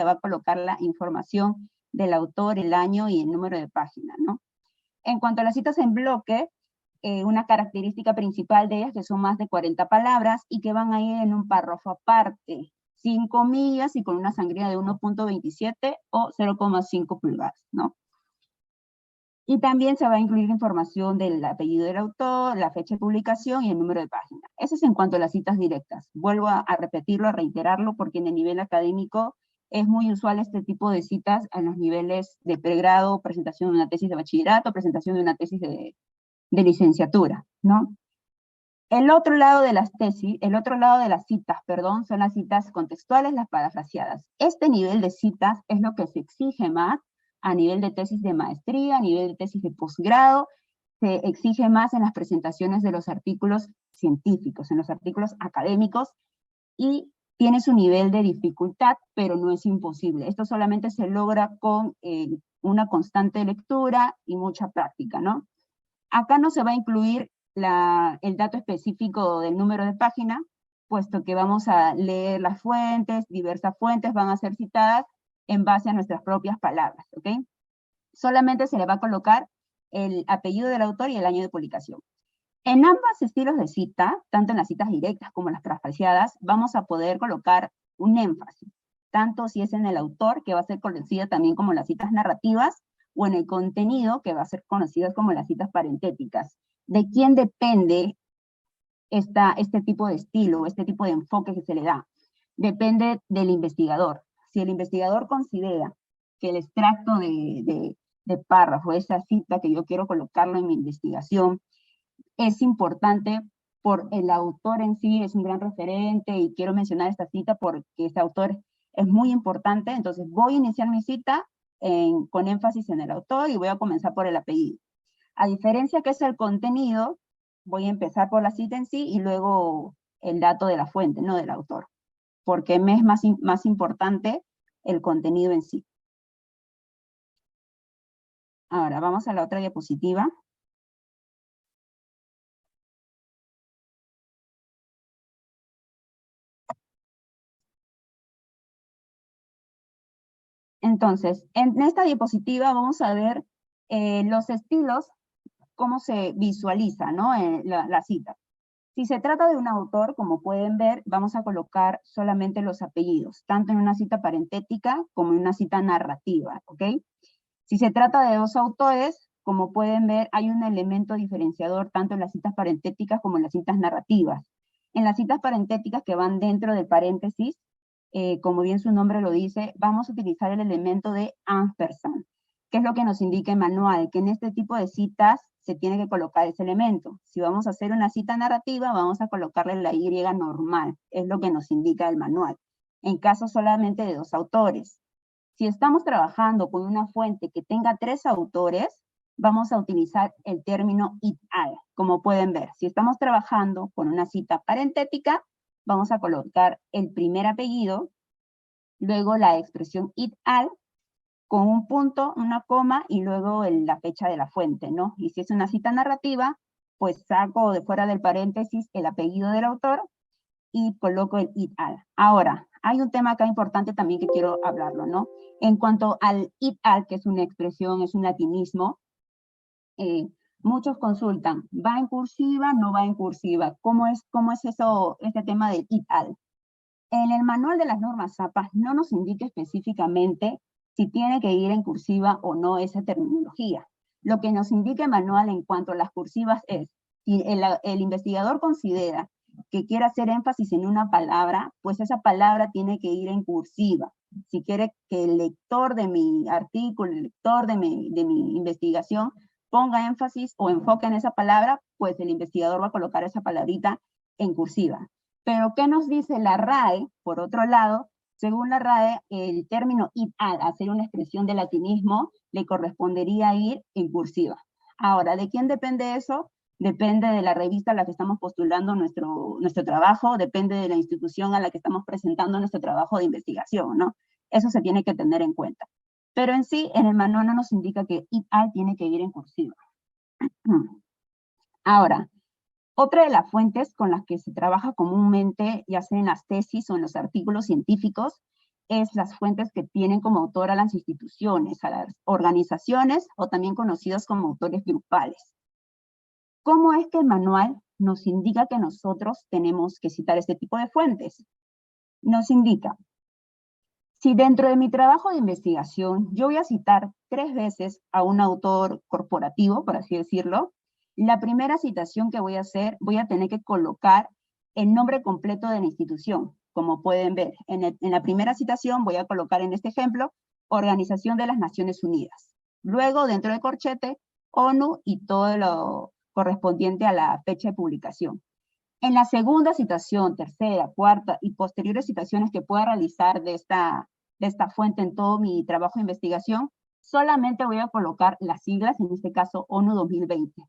va a colocar la información del autor, el año y el número de página, ¿no? En cuanto a las citas en bloque, una característica principal de ellas que son más de 40 palabras y que van a ir en un párrafo aparte, sin comillas y con una sangría de 1.27 o 0,5 pulgadas, ¿no? Y también se va a incluir información del apellido del autor, la fecha de publicación y el número de página. Eso es en cuanto a las citas directas. Vuelvo a repetirlo, a reiterarlo, porque en el nivel académico es muy usual este tipo de citas en los niveles de pregrado, presentación de una tesis de bachillerato, presentación de una tesis de licenciatura, ¿no? El otro lado de las tesis, el otro lado de las citas, perdón, son las citas contextuales, las parafraseadas. Este nivel de citas es lo que se exige más a nivel de tesis de maestría, a nivel de tesis de posgrado, se exige más en las presentaciones de los artículos científicos, en los artículos académicos, y tiene su nivel de dificultad, pero no es imposible. Esto solamente se logra con una constante lectura y mucha práctica, ¿no? Acá no se va a incluir el dato específico del número de página, puesto que vamos a leer las fuentes, diversas fuentes van a ser citadas en base a nuestras propias palabras, ¿ok? Solamente se le va a colocar el apellido del autor y el año de publicación. En ambos estilos de cita, tanto en las citas directas como en las parafraseadas, vamos a poder colocar un énfasis, tanto si es en el autor, que va a ser conocida también como las citas narrativas, o en el contenido, que va a ser conocidas como las citas parentéticas. ¿De quién depende este tipo de estilo, este tipo de enfoque que se le da? Depende del investigador. Si el investigador considera que el extracto de párrafo, esa cita que yo quiero colocarlo en mi investigación, es importante por el autor en sí, es un gran referente y quiero mencionar esta cita porque este autor es muy importante, entonces voy a iniciar mi cita con énfasis en el autor y voy a comenzar por el apellido. A diferencia que es el contenido, voy a empezar por la cita en sí y luego el dato de la fuente, no del autor, porque me es más importante el contenido en sí. Ahora, vamos a la otra diapositiva. Entonces, en esta diapositiva vamos a ver los estilos, cómo se visualiza, ¿no? La cita. Si se trata de un autor, como pueden ver, vamos a colocar solamente los apellidos, tanto en una cita parentética como en una cita narrativa, ¿ok? Si se trata de dos autores, como pueden ver, hay un elemento diferenciador tanto en las citas parentéticas como en las citas narrativas. En las citas parentéticas que van dentro del paréntesis, como bien su nombre lo dice, vamos a utilizar el elemento de ampersand, que es lo que nos indica el manual, que en este tipo de citas se tiene que colocar ese elemento. Si vamos a hacer una cita narrativa, vamos a colocarle la Y normal, es lo que nos indica el manual, en caso solamente de dos autores. Si estamos trabajando con una fuente que tenga tres autores, vamos a utilizar el término it al, como pueden ver. Si estamos trabajando con una cita parentética, vamos a colocar el primer apellido, luego la expresión it al, con un punto, una coma, y luego la fecha de la fuente, ¿no? Y si es una cita narrativa, pues saco de fuera del paréntesis el apellido del autor y coloco el it al. Ahora, hay un tema acá importante también que quiero hablarlo, ¿no? En cuanto al it al, que es una expresión, es un latinismo, muchos consultan, ¿va en cursiva, no va en cursiva? ¿Cómo es eso, este tema del it al? En el manual de las normas APA no nos indica específicamente si tiene que ir en cursiva o no esa terminología. Lo que nos indica el manual en cuanto a las cursivas es, si el investigador considera que quiere hacer énfasis en una palabra, pues esa palabra tiene que ir en cursiva. Si quiere que el lector de mi artículo, el lector de mi investigación, ponga énfasis o enfoque en esa palabra, pues el investigador va a colocar esa palabrita en cursiva. Pero, ¿qué nos dice la RAE? Por otro lado, según la RAE, el término it al, hacer una expresión de latinismo, le correspondería ir en cursiva. Ahora, ¿de quién depende eso? Depende de la revista a la que estamos postulando nuestro trabajo, depende de la institución a la que estamos presentando nuestro trabajo de investigación, ¿no? Eso se tiene que tener en cuenta. Pero en sí, en el manual no nos indica que it al tiene que ir en cursiva. Ahora, otra de las fuentes con las que se trabaja comúnmente, ya sea en las tesis o en los artículos científicos, es las fuentes que tienen como autor a las instituciones, a las organizaciones, o también conocidos como autores grupales. ¿Cómo es que el manual nos indica que nosotros tenemos que citar este tipo de fuentes? Nos indica, si dentro de mi trabajo de investigación yo voy a citar 3 veces a un autor corporativo, por así decirlo, la primera citación que voy a hacer, voy a tener que colocar el nombre completo de la institución. Como pueden ver, en la primera citación voy a colocar en este ejemplo, Organización de las Naciones Unidas. Luego, dentro del corchete, ONU y todo lo correspondiente a la fecha de publicación. En la segunda citación, tercera, cuarta y posteriores citaciones que pueda realizar de esta fuente en todo mi trabajo de investigación, solamente voy a colocar las siglas, en este caso ONU 2020.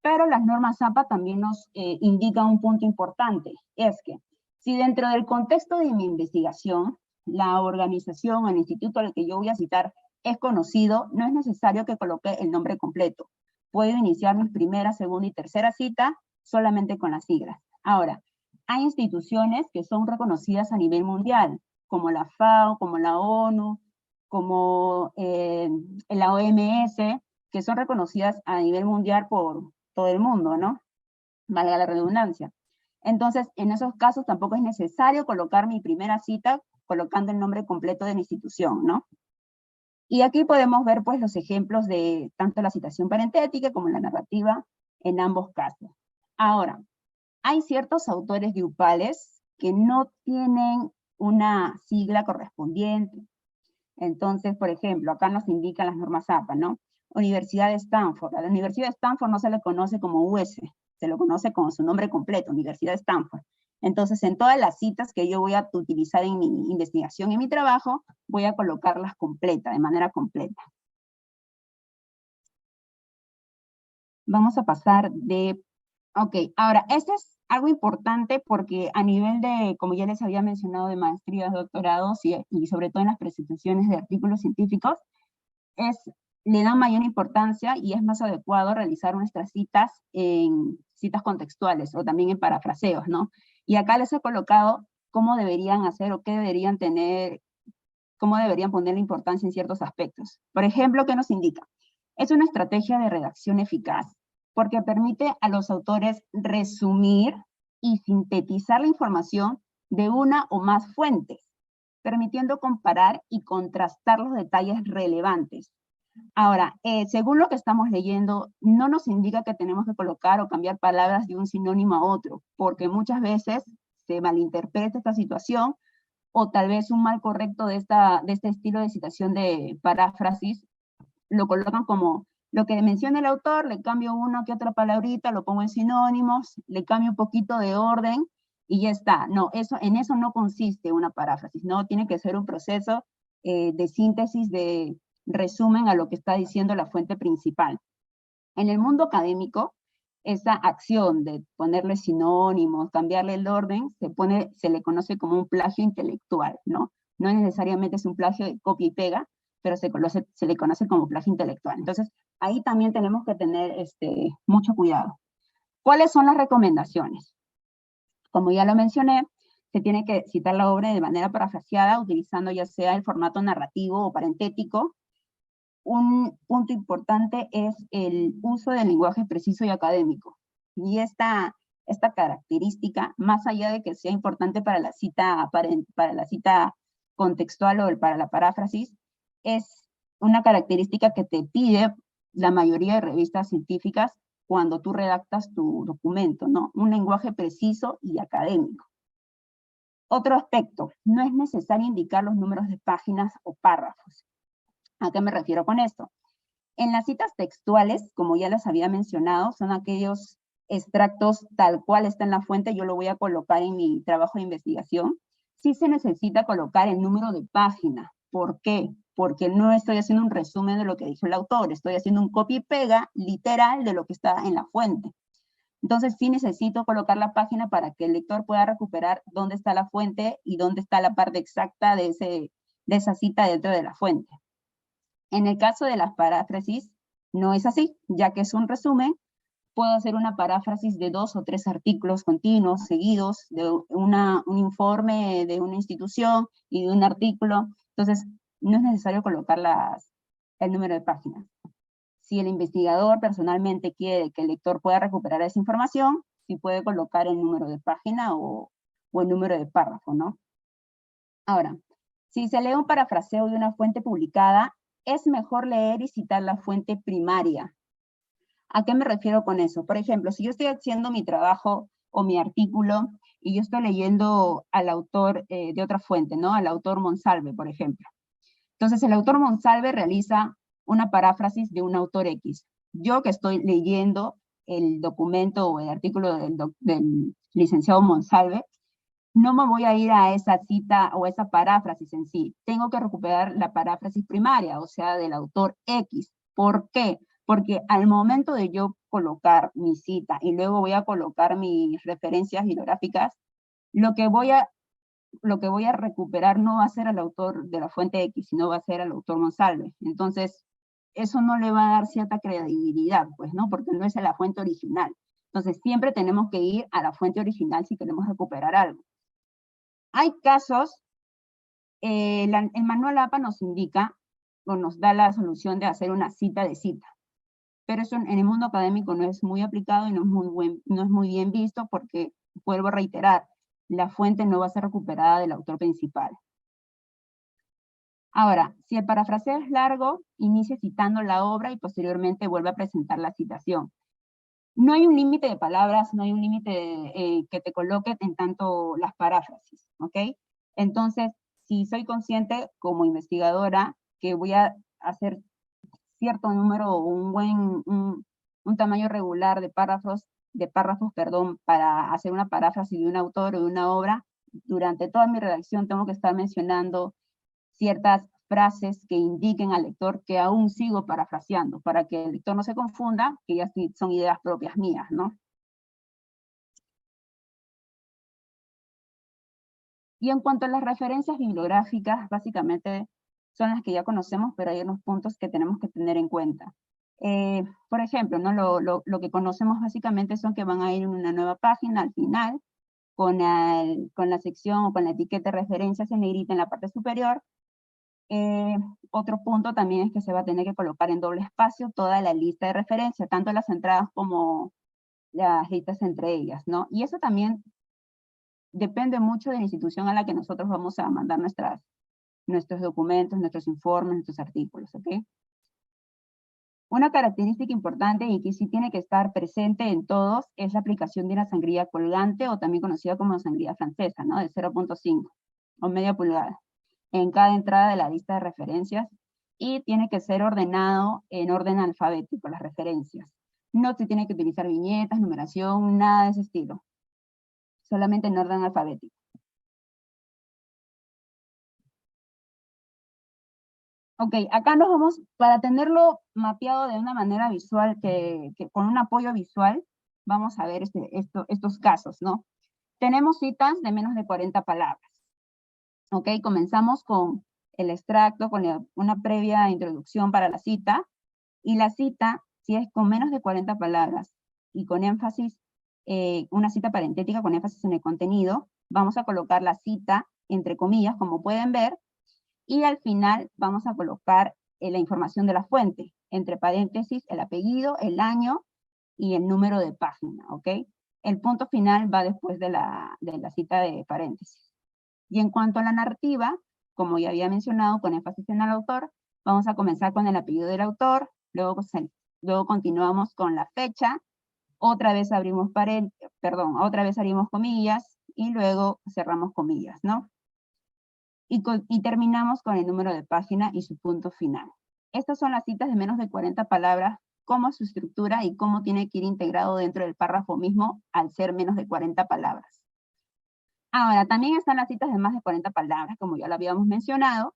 Pero las normas APA también nos indican un punto importante, es que si dentro del contexto de mi investigación, la organización o el instituto al que yo voy a citar es conocido, no es necesario que coloque el nombre completo. Puedo iniciar mi primera, segunda y tercera cita solamente con las siglas. Ahora, hay instituciones que son reconocidas a nivel mundial, como la FAO, como la ONU, como la OMS, que son reconocidas a nivel mundial por todo el mundo, ¿no? Valga la redundancia. Entonces, en esos casos tampoco es necesario colocar mi primera cita colocando el nombre completo de la institución, ¿no? Y aquí podemos ver, pues, los ejemplos de tanto la citación parentética como la narrativa en ambos casos. Ahora, hay ciertos autores grupales que no tienen una sigla correspondiente. Entonces, por ejemplo, acá nos indican las normas APA, ¿no? Universidad de Stanford. A la Universidad de Stanford no se le conoce como US, se lo conoce con su nombre completo, Universidad de Stanford. Entonces, en todas las citas que yo voy a utilizar en mi investigación y mi trabajo, voy a colocarlas completas, de manera completa. Vamos a pasar de... Ok, ahora, esto es algo importante porque a nivel de, como ya les había mencionado, de maestrías, doctorados y sobre todo en las presentaciones de artículos científicos, le dan mayor importancia y es más adecuado realizar nuestras citas en citas contextuales o también en parafraseos, ¿no? Y acá les he colocado cómo deberían hacer o qué deberían tener, cómo deberían poner la importancia en ciertos aspectos. Por ejemplo, ¿qué nos indica? Es una estrategia de redacción eficaz porque permite a los autores resumir y sintetizar la información de una o más fuentes, permitiendo comparar y contrastar los detalles relevantes. Ahora, según lo que estamos leyendo, no nos indica que tenemos que colocar o cambiar palabras de un sinónimo a otro, porque muchas veces se malinterpreta esta situación, o tal vez un mal correcto de este estilo de citación de paráfrasis, lo colocan como lo que menciona el autor, le cambio una que otra palabrita, lo pongo en sinónimos, le cambio un poquito de orden, y ya está. No, en eso no consiste una paráfrasis, no, tiene que ser un proceso de síntesis, de resumen a lo que está diciendo la fuente principal. En el mundo académico, esa acción de ponerle sinónimos, cambiarle el orden, se le conoce como un plagio intelectual, ¿no? No necesariamente es un plagio de copia y pega, pero se le conoce como plagio intelectual. Entonces, ahí también tenemos que tener mucho cuidado. ¿Cuáles son las recomendaciones? Como ya lo mencioné, se tiene que citar la obra de manera parafraseada, utilizando ya sea el formato narrativo o parentético. Un punto importante es el uso del lenguaje preciso y académico. Y esta característica, más allá de que sea importante para la cita contextual o para la paráfrasis, es una característica que te pide la mayoría de revistas científicas cuando tú redactas tu documento, ¿no? Un lenguaje preciso y académico. Otro aspecto, no es necesario indicar los números de páginas o párrafos. ¿A qué me refiero con esto? En las citas textuales, como ya les había mencionado, son aquellos extractos tal cual está en la fuente, yo lo voy a colocar en mi trabajo de investigación. Sí se necesita colocar el número de página. ¿Por qué? Porque no estoy haciendo un resumen de lo que dijo el autor, estoy haciendo un copia y pega literal de lo que está en la fuente. Entonces sí necesito colocar la página para que el lector pueda recuperar dónde está la fuente y dónde está la parte exacta de esa cita dentro de la fuente. En el caso de las paráfrasis, no es así, ya que es un resumen, puedo hacer una paráfrasis de 2 o 3 artículos continuos, seguidos, de un informe de una institución y de un artículo. Entonces, no es necesario colocar el número de páginas. Si el investigador personalmente quiere que el lector pueda recuperar esa información, sí puede colocar el número de página o el número de párrafo, ¿no? Ahora, si se lee un parafraseo de una fuente publicada, es mejor leer y citar la fuente primaria. ¿A qué me refiero con eso? Por ejemplo, si yo estoy haciendo mi trabajo o mi artículo y yo estoy leyendo al autor de otra fuente, ¿no? Al autor Monsalve, por ejemplo. Entonces, el autor Monsalve realiza una paráfrasis de un autor X. Yo que estoy leyendo el documento o el artículo del licenciado Monsalve, no me voy a ir a esa cita o esa paráfrasis en sí. Tengo que recuperar la paráfrasis primaria, o sea, del autor X. ¿Por qué? Porque al momento de yo colocar mi cita y luego voy a colocar mis referencias bibliográficas, lo que voy a recuperar no va a ser al autor de la fuente X, sino va a ser al autor Monsalve. Entonces, eso no le va a dar cierta credibilidad, pues, ¿no? Porque no es la fuente original. Entonces, siempre tenemos que ir a la fuente original si queremos recuperar algo. Hay casos, el manual APA nos indica o nos da la solución de hacer una cita de cita, pero eso en el mundo académico no es muy aplicado y no es muy bien visto porque, vuelvo a reiterar, la fuente no va a ser recuperada del autor principal. Ahora, si el parafraseo es largo, inicie citando la obra y posteriormente vuelve a presentar la citación. No hay un límite de palabras, no hay un límite que te coloque en tanto las paráfrasis, ¿ok? Entonces, si soy consciente como investigadora que voy a hacer cierto número, un tamaño regular de párrafos, para hacer una paráfrasis de un autor o de una obra, durante toda mi redacción tengo que estar mencionando ciertas frases que indiquen al lector que aún sigo parafraseando, para que el lector no se confunda, que ya son ideas propias mías, ¿no? Y en cuanto a las referencias bibliográficas, básicamente son las que ya conocemos, pero hay unos puntos que tenemos que tener en cuenta. Por ejemplo, ¿no? Lo que conocemos básicamente son que van a ir en una nueva página al final, con la sección o con la etiqueta de referencias en negrita en la parte superior. Otro punto también es que se va a tener que colocar en doble espacio toda la lista de referencia, tanto las entradas como las listas entre ellas, ¿no? Y eso también depende mucho de la institución a la que nosotros vamos a mandar nuestros documentos, nuestros informes, nuestros artículos, ¿ok? Una característica importante y que sí tiene que estar presente en todos es la aplicación de una sangría colgante o también conocida como sangría francesa, ¿no? De 0.5 o media pulgada en cada entrada de la lista de referencias y tiene que ser ordenado en orden alfabético, las referencias. No se tiene que utilizar viñetas, numeración, nada de ese estilo. Solamente en orden alfabético. Ok, acá nos vamos, para tenerlo mapeado de una manera visual, con un apoyo visual, vamos a ver estos casos, ¿no? Tenemos citas de menos de 40 palabras. Ok, comenzamos con el extracto, con una previa introducción para la cita, y la cita, si es con menos de 40 palabras y con énfasis, una cita parentética con énfasis en el contenido, vamos a colocar la cita entre comillas, como pueden ver, y al final vamos a colocar la información de la fuente, entre paréntesis, el apellido, el año y el número de página, ¿ok? El punto final va después de la cita de paréntesis. Y en cuanto a la narrativa, como ya había mencionado, con énfasis en el autor, vamos a comenzar con el apellido del autor, luego continuamos con la fecha, otra vez abrimos comillas, y luego cerramos comillas, ¿no? Y terminamos con el número de página y su punto final. Estas son las citas de menos de 40 palabras, cómo es su estructura y cómo tiene que ir integrado dentro del párrafo mismo al ser menos de 40 palabras. Ahora, también están las citas de más de 40 palabras, como ya lo habíamos mencionado,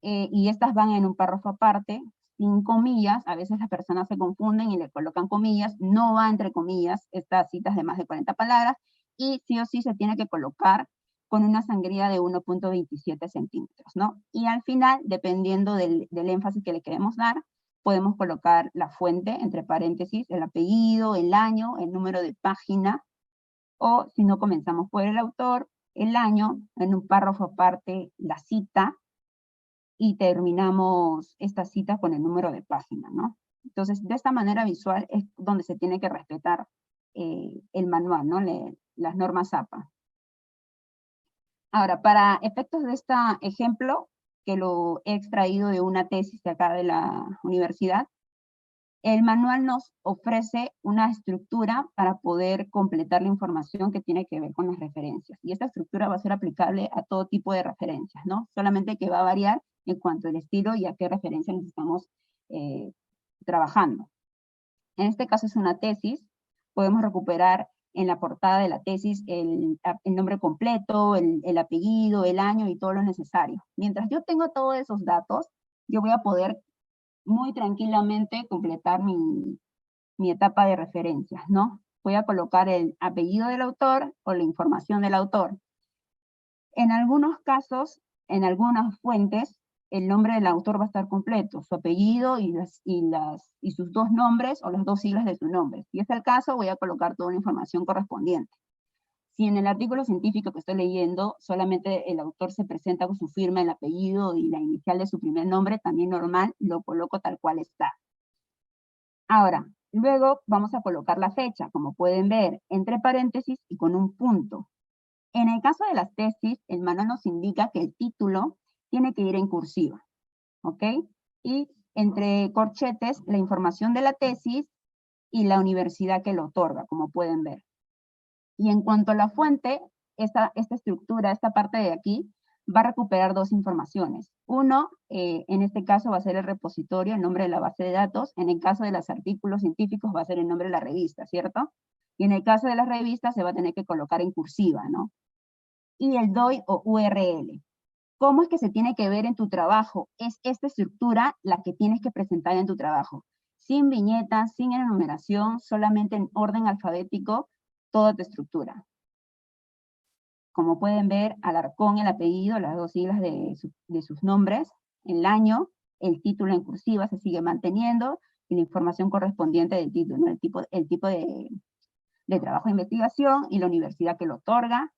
y estas van en un párrafo aparte, sin comillas. A veces las personas se confunden y le colocan comillas, no va entre comillas estas citas de más de 40 palabras, y sí o sí se tiene que colocar con una sangría de 1.27 centímetros, ¿no? Y al final, dependiendo del énfasis que le queremos dar, podemos colocar la fuente, entre paréntesis, el apellido, el año, el número de página, o si no comenzamos por el autor, el año, en un párrafo aparte, la cita, y terminamos esta cita con el número de página, ¿no? Entonces, de esta manera visual es donde se tiene que respetar el manual, ¿no? Las normas APA. Ahora, para efectos de este ejemplo, que lo he extraído de una tesis de acá de la universidad, el manual nos ofrece una estructura para poder completar la información que tiene que ver con las referencias. Y esta estructura va a ser aplicable a todo tipo de referencias, ¿no? Solamente que va a variar en cuanto al estilo y a qué referencia nos estamos trabajando. En este caso es una tesis. Podemos recuperar en la portada de la tesis el nombre completo, el apellido, el año y todo lo necesario. Mientras yo tengo todos esos datos, yo voy a poder muy tranquilamente completar mi etapa de referencias, ¿no? Voy a colocar el apellido del autor o la información del autor. En algunos casos, en algunas fuentes, el nombre del autor va a estar completo, su apellido y sus dos nombres o las dos siglas de su nombre. Si es el caso, voy a colocar toda la información correspondiente. Si en el artículo científico que estoy leyendo solamente el autor se presenta con su firma, el apellido y la inicial de su primer nombre, también normal, lo coloco tal cual está. Ahora, luego vamos a colocar la fecha, como pueden ver, entre paréntesis y con un punto. En el caso de las tesis, el manual nos indica que el título tiene que ir en cursiva, ¿ok? Y entre corchetes, la información de la tesis y la universidad que lo otorga, como pueden ver. Y en cuanto a la fuente, esta estructura, esta parte de aquí, va a recuperar dos informaciones. Uno, en este caso va a ser el repositorio, el nombre de la base de datos. En el caso de los artículos científicos va a ser el nombre de la revista, ¿cierto? Y en el caso de las revistas se va a tener que colocar en cursiva, ¿no? Y el DOI o URL. ¿Cómo es que se tiene que ver en tu trabajo? Es esta estructura la que tienes que presentar en tu trabajo. Sin viñetas, sin enumeración, solamente en orden alfabético, toda tu estructura. Como pueden ver, Alarcón, el apellido, las dos siglas de sus nombres, el año, el título en cursiva se sigue manteniendo, y la información correspondiente del título, ¿no? el tipo de trabajo de investigación y la universidad que lo otorga,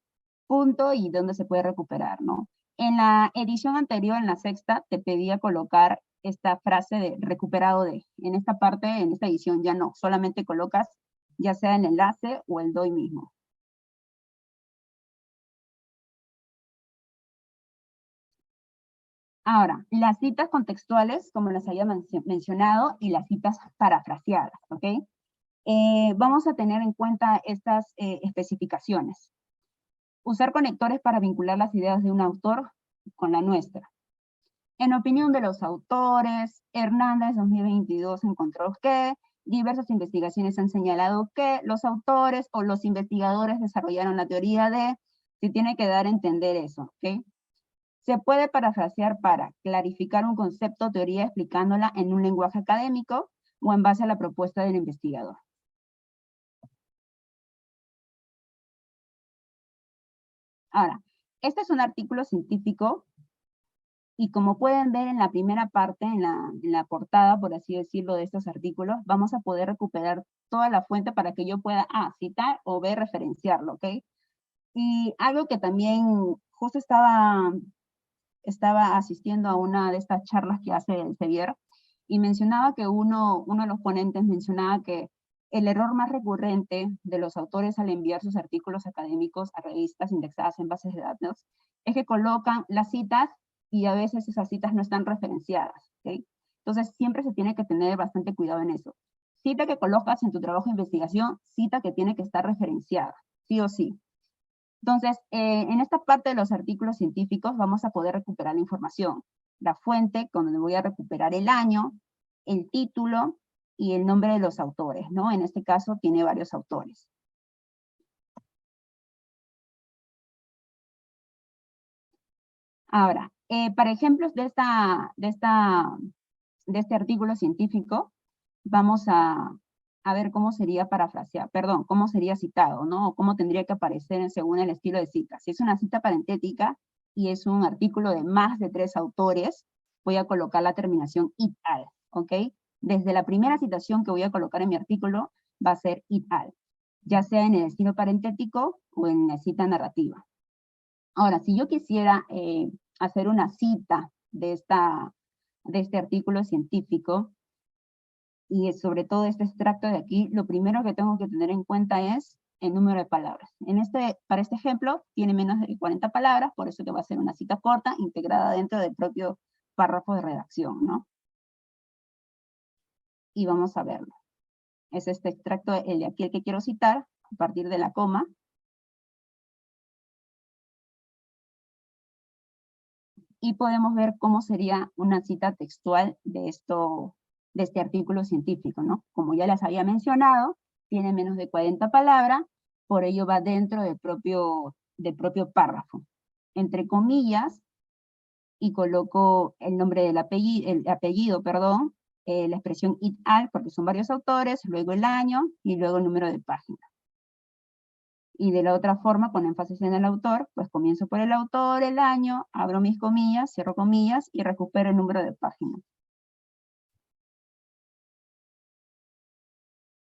punto y dónde se puede recuperar, ¿no? En la edición anterior, en la sexta, te pedía colocar esta frase de recuperado de. En esta parte, en esta edición ya no, solamente colocas ya sea el enlace o el DOI mismo. Ahora, las citas contextuales, como las había mencionado, y las citas parafraseadas, ¿ok? Vamos a tener en cuenta estas especificaciones. Usar conectores para vincular las ideas de un autor con la nuestra. En opinión de los autores, Hernández 2022 encontró que diversas investigaciones han señalado que los autores o los investigadores desarrollaron la teoría de, se tiene que dar a entender eso, ¿ok? Se puede parafrasear para clarificar un concepto o teoría explicándola en un lenguaje académico o en base a la propuesta del investigador. Ahora, este es un artículo científico y como pueden ver en la primera parte, en la portada, por así decirlo, de estos artículos, vamos a poder recuperar toda la fuente para que yo pueda citar o ver, referenciarlo, ¿ok? Y algo que también justo estaba asistiendo a una de estas charlas que hace el Sevier, y mencionaba que uno de los ponentes mencionaba que el error más recurrente de los autores al enviar sus artículos académicos a revistas indexadas en bases de datos es que colocan las citas y a veces esas citas no están referenciadas, ¿ok? Entonces siempre se tiene que tener bastante cuidado en eso. Cita que colocas en tu trabajo de investigación, cita que tiene que estar referenciada, sí o sí. Entonces, en esta parte de los artículos científicos vamos a poder recuperar la información. La fuente, donde voy a recuperar el año, el título y el nombre de los autores, ¿no? En este caso tiene varios autores. Ahora, para ejemplos de este artículo científico, vamos a ver cómo sería parafraseado, perdón, cómo sería citado, ¿no? O cómo tendría que aparecer según el estilo de cita. Si es una cita parentética y es un artículo de más de 3 autores, voy a colocar la terminación "et al", ¿ok? desde la primera citación que voy a colocar en mi artículo va a ser it al, ya sea en el estilo parentético o en la cita narrativa. Ahora, si yo quisiera hacer una cita de este artículo científico, y sobre todo este extracto de aquí, lo primero que tengo que tener en cuenta es el número de palabras. Para este ejemplo, tiene menos de 40 palabras, por eso que va a ser una cita corta, integrada dentro del propio párrafo de redacción, ¿no? Y vamos a verlo. Es este extracto, el de aquí el que quiero citar, a partir de la coma. Y podemos ver cómo sería una cita textual de este artículo científico, ¿no? Como ya les había mencionado, tiene menos de 40 palabras, por ello va dentro del propio párrafo. Entre comillas, y coloco el nombre del apellido, perdón, la expresión it al, porque son varios autores, luego el año, y luego el número de página. Y de la otra forma, con énfasis en el autor, pues comienzo por el autor, el año, abro mis comillas, cierro comillas, y recupero el número de página.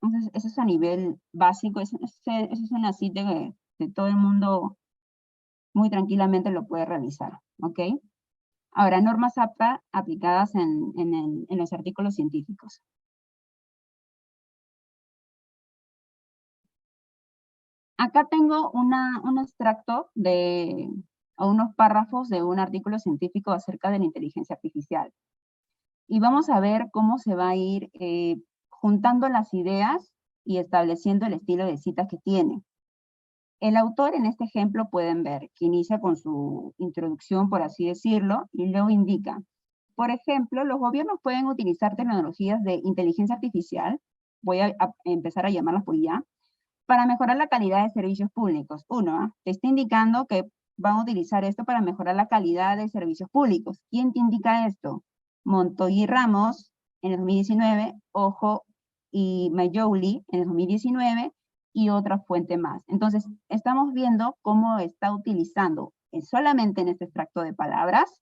Entonces, eso es a nivel básico, eso es una cita que todo el mundo muy tranquilamente lo puede realizar, ¿ok? Ahora, normas APA aplicadas en los artículos científicos. Acá tengo un extracto o unos párrafos de un artículo científico acerca de la inteligencia artificial. Y vamos a ver cómo se va a ir juntando las ideas y estableciendo el estilo de cita que tiene. El autor en este ejemplo pueden ver que inicia con su introducción, por así decirlo, y luego indica, por ejemplo, los gobiernos pueden utilizar tecnologías de inteligencia artificial, voy a empezar a llamarlas por ya, para mejorar la calidad de servicios públicos. Uno, te está indicando que van a utilizar esto para mejorar la calidad de servicios públicos. ¿Quién te indica esto? Montoya y Ramos en el 2019, Ojo y Mayouli en el 2019, y otra fuente más. Entonces, estamos viendo cómo está utilizando solamente en este extracto de palabras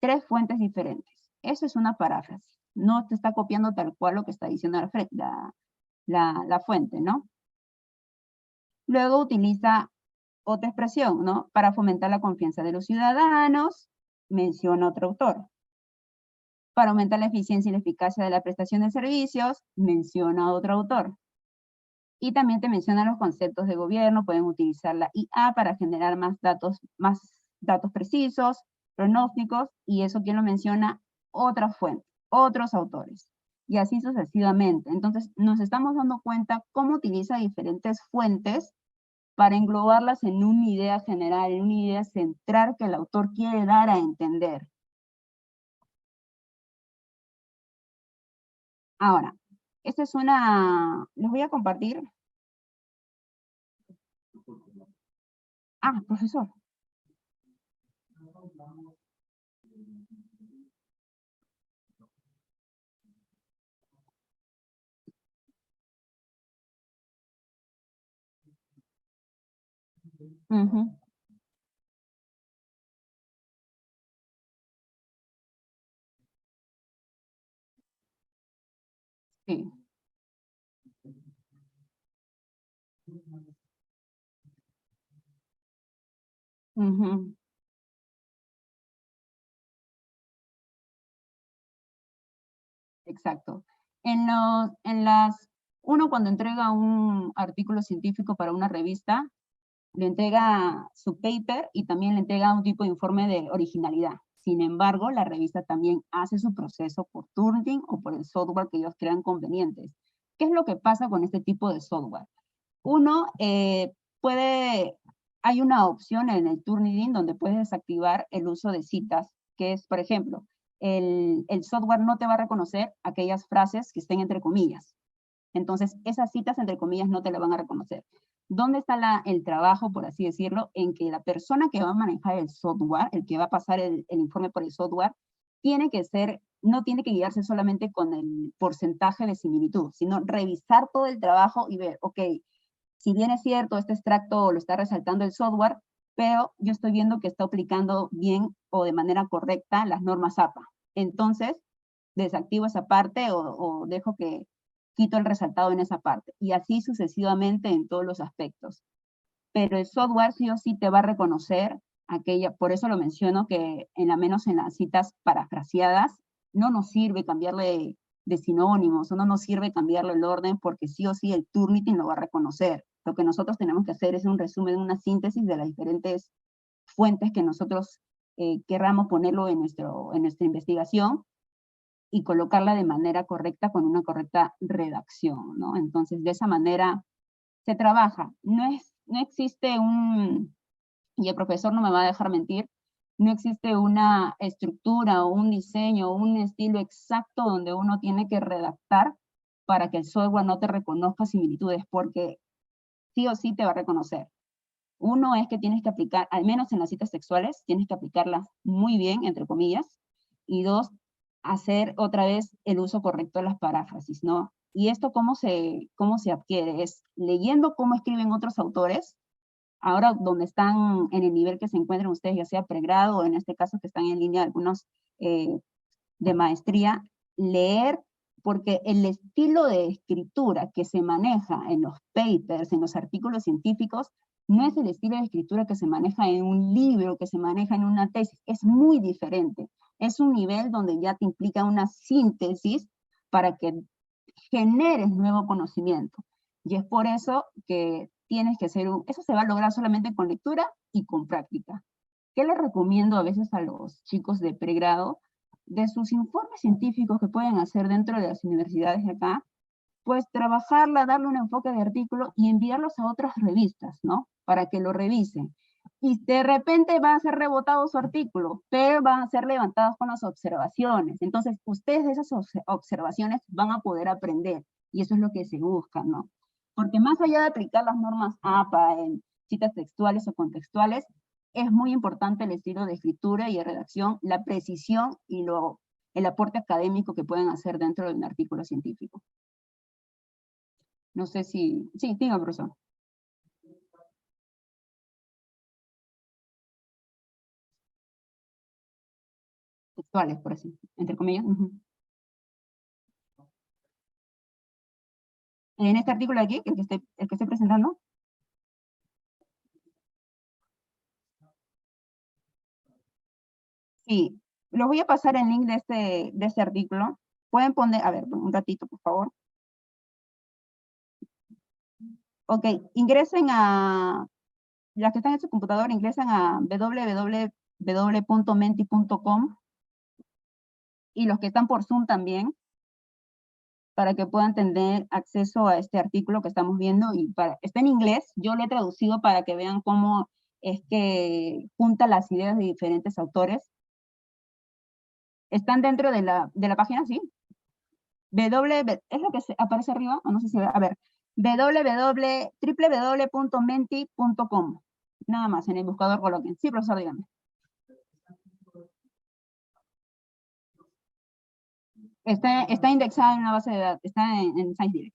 3 fuentes diferentes. Eso es una paráfrasis. No te está copiando tal cual lo que está diciendo la fuente, ¿no? Luego utiliza otra expresión, ¿no? Para fomentar la confianza de los ciudadanos, menciona otro autor. Para aumentar la eficiencia y la eficacia de la prestación de servicios, menciona otro autor. Y también te menciona los conceptos de gobierno, pueden utilizar la IA para generar más datos precisos, pronósticos, y eso ¿quién lo menciona? Otra fuente, otros autores. Y así sucesivamente. Entonces, nos estamos dando cuenta cómo utiliza diferentes fuentes para englobarlas en una idea general, en una idea central que el autor quiere dar a entender. Ahora, esta es les voy a compartir. Ah, profesor. Uh-huh. Sí. Uh-huh. Exacto. Uno cuando entrega un artículo científico para una revista, le entrega su paper y también le entrega un tipo de informe de originalidad. Sin embargo, la revista también hace su proceso por Turing o por el software que ellos crean convenientes. ¿Qué es lo que pasa con este tipo de software? Uno hay una opción en el Turnitin donde puedes desactivar el uso de citas, que es, por ejemplo, el software no te va a reconocer aquellas frases que estén entre comillas. Entonces, esas citas entre comillas no te la van a reconocer. ¿Dónde está el trabajo, por así decirlo? En que la persona que va a manejar el software, el que va a pasar el informe por el software, no tiene que guiarse solamente con el porcentaje de similitud, sino revisar todo el trabajo y ver, ok, si bien es cierto, este extracto lo está resaltando el software, pero yo estoy viendo que está aplicando bien o de manera correcta las normas APA. Entonces, desactivo esa parte o dejo que quito el resaltado en esa parte. Y así sucesivamente en todos los aspectos. Pero el software sí o sí te va a reconocer aquella, por eso lo menciono que menos en las citas parafraseadas, no nos sirve cambiarle de sinónimos, o no nos sirve cambiarle el orden, porque sí o sí el Turnitin lo va a reconocer. Lo que nosotros tenemos que hacer es un resumen, una síntesis de las diferentes fuentes que nosotros querramos ponerlo en nuestra investigación, y colocarla de manera correcta con una correcta redacción, ¿no? Entonces, de esa manera se trabaja. No existe y el profesor no me va a dejar mentir, no existe una estructura o un diseño o un estilo exacto donde uno tiene que redactar para que el software no te reconozca similitudes, porque sí o sí te va a reconocer. Uno es que tienes que aplicar, al menos en las citas textuales, tienes que aplicarlas muy bien, entre comillas, y dos, hacer otra vez el uso correcto de las paráfrasis, ¿no? Y esto cómo se adquiere, es leyendo cómo escriben otros autores, ahora donde están en el nivel que se encuentran ustedes, ya sea pregrado o en este caso que están en línea algunos de maestría, leer, porque el estilo de escritura que se maneja en los papers, en los artículos científicos, no es el estilo de escritura que se maneja en un libro, que se maneja en una tesis, es muy diferente. Es un nivel donde ya te implica una síntesis para que generes nuevo conocimiento. Y es por eso que tienes que hacer eso se va a lograr solamente con lectura y con práctica. ¿Qué les recomiendo a veces a los chicos de pregrado? De sus informes científicos que pueden hacer dentro de las universidades de acá, pues trabajarla, darle un enfoque de artículo y enviarlos a otras revistas, ¿no? Para que lo revisen. Y de repente va a ser rebotado su artículo, pero van a ser levantados con las observaciones. Entonces, ustedes de esas observaciones van a poder aprender. Y eso es lo que se busca, ¿no? Porque más allá de aplicar las normas APA en citas textuales o contextuales, es muy importante el estilo de escritura y de redacción, la precisión y el aporte académico que pueden hacer dentro de un artículo científico. No sé si... Sí, diga, profesor. Textuales, por así, entre comillas. En este artículo de aquí, el que estoy presentando. Sí, los voy a pasar el link de este artículo. Pueden poner, a ver, un ratito, por favor. Ok, ingresen a, las que están en su computador, ingresan a www.menti.com y los que están por Zoom también, para que puedan tener acceso a este artículo que estamos viendo. Está en inglés, yo lo he traducido para que vean cómo es que junta las ideas de diferentes autores. Están dentro de la página, ¿sí? Es lo que aparece arriba, o no sé si, a ver, www.menti.com. Nada más, en el buscador coloquen. Sí, profesor, dígame. Está indexada en una base de datos, está en ScienceDirect.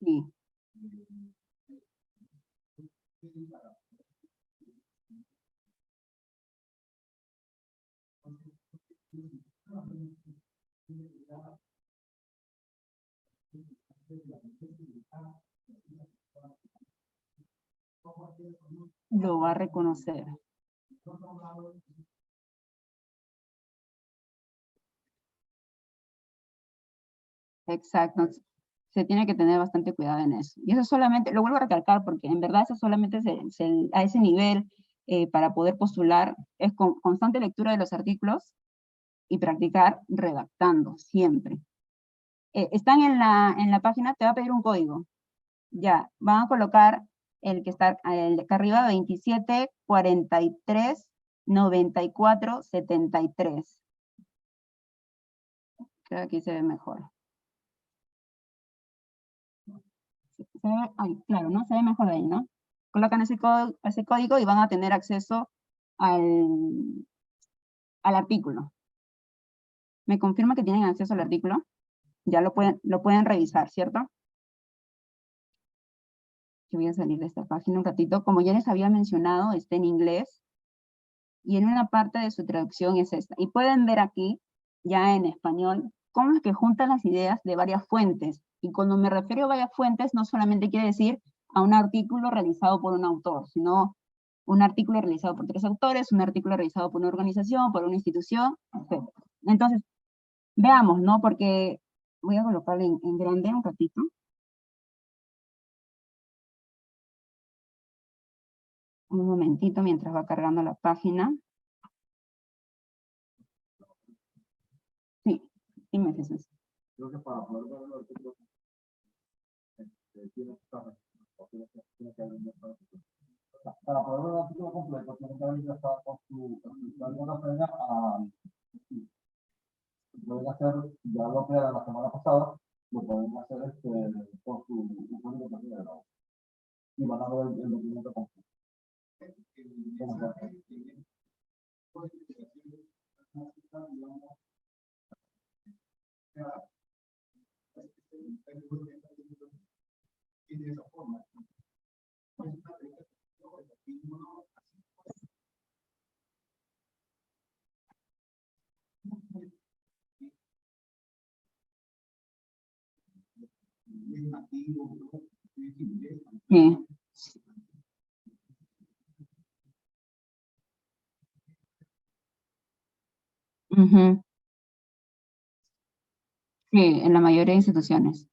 Sí. Lo va a reconocer. Exacto. Se tiene que tener bastante cuidado en eso. Y eso solamente, lo vuelvo a recalcar porque en verdad eso solamente a ese nivel para poder postular es con constante lectura de los artículos y practicar redactando siempre. Están en la página, te va a pedir un código. Ya, van a colocar el que está el de acá arriba, 27 43 94 73. Creo que aquí se ve mejor. Ay, claro, ¿no? Se ve mejor ahí, ¿no? Colocan ese código y van a tener acceso al artículo. ¿Me confirma que tienen acceso al artículo? Ya lo pueden revisar, ¿cierto? que voy a salir de esta página un ratito, como ya les había mencionado, está en inglés, y en una parte de su traducción es esta. Y pueden ver aquí, ya en español, cómo es que juntan las ideas de varias fuentes. Y cuando me refiero a varias fuentes, no solamente quiere decir a un artículo realizado por un autor, sino un artículo realizado por 3 autores, un artículo realizado por una organización, por una institución, etc. Entonces, veamos, ¿no? Porque voy a colocarle en grande un ratito. Un momentito mientras va cargando la página. Sí, dime, Jesús. Creo que para poder ver el artículo, tiene que haber ingresado. Para poder ver el artículo completo, tiene que haber ingresado con su contraseña a... Pueden hacer, ya lo crearon la semana pasada, lo pueden hacer con su usuario de página de la web. Y van a ver el documento completo. Sí. Ujú. Sí, en la mayoría de instituciones.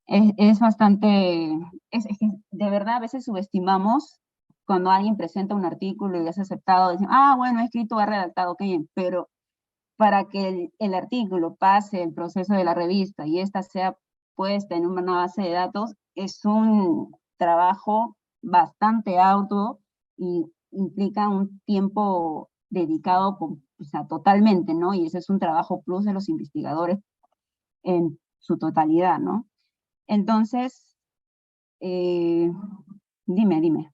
Es bastante, es que de verdad a veces subestimamos cuando alguien presenta un artículo y es aceptado, decimos, ah, bueno, ha escrito, ha redactado, qué bien, pero para que el artículo pase el proceso de la revista y ésta sea puesta en una base de datos, es un trabajo bastante arduo y implica un tiempo dedicado o sea, totalmente, ¿no? Y ese es un trabajo plus de los investigadores en su totalidad, ¿no? Entonces, eh, dime.